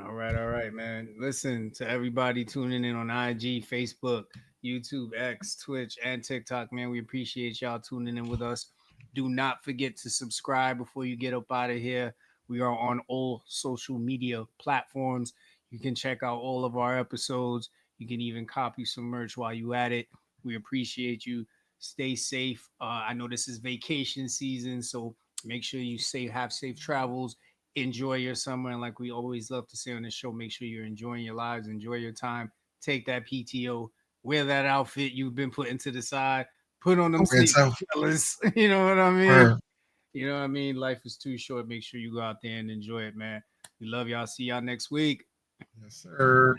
All right, man. Listen to everybody tuning in on IG, Facebook, YouTube, X, Twitch, and TikTok, man. We appreciate y'all tuning in with us. Do not forget to subscribe before you get up out of here. We are on all social media platforms. You can check out all of our episodes. You can even copy some merch while you at it. We appreciate you. Stay safe. I know this is vacation season, so make sure you have safe travels, enjoy your summer. And like we always love to say on the show, make sure you're enjoying your lives, enjoy your time, take that PTO, wear that outfit you've been putting to the side, put on them Okay, sleep so fellas. You know what I mean? for You know what I mean? Life is too short. Make sure you go out there and enjoy it, man. We love y'all. See y'all next week. yes, sir.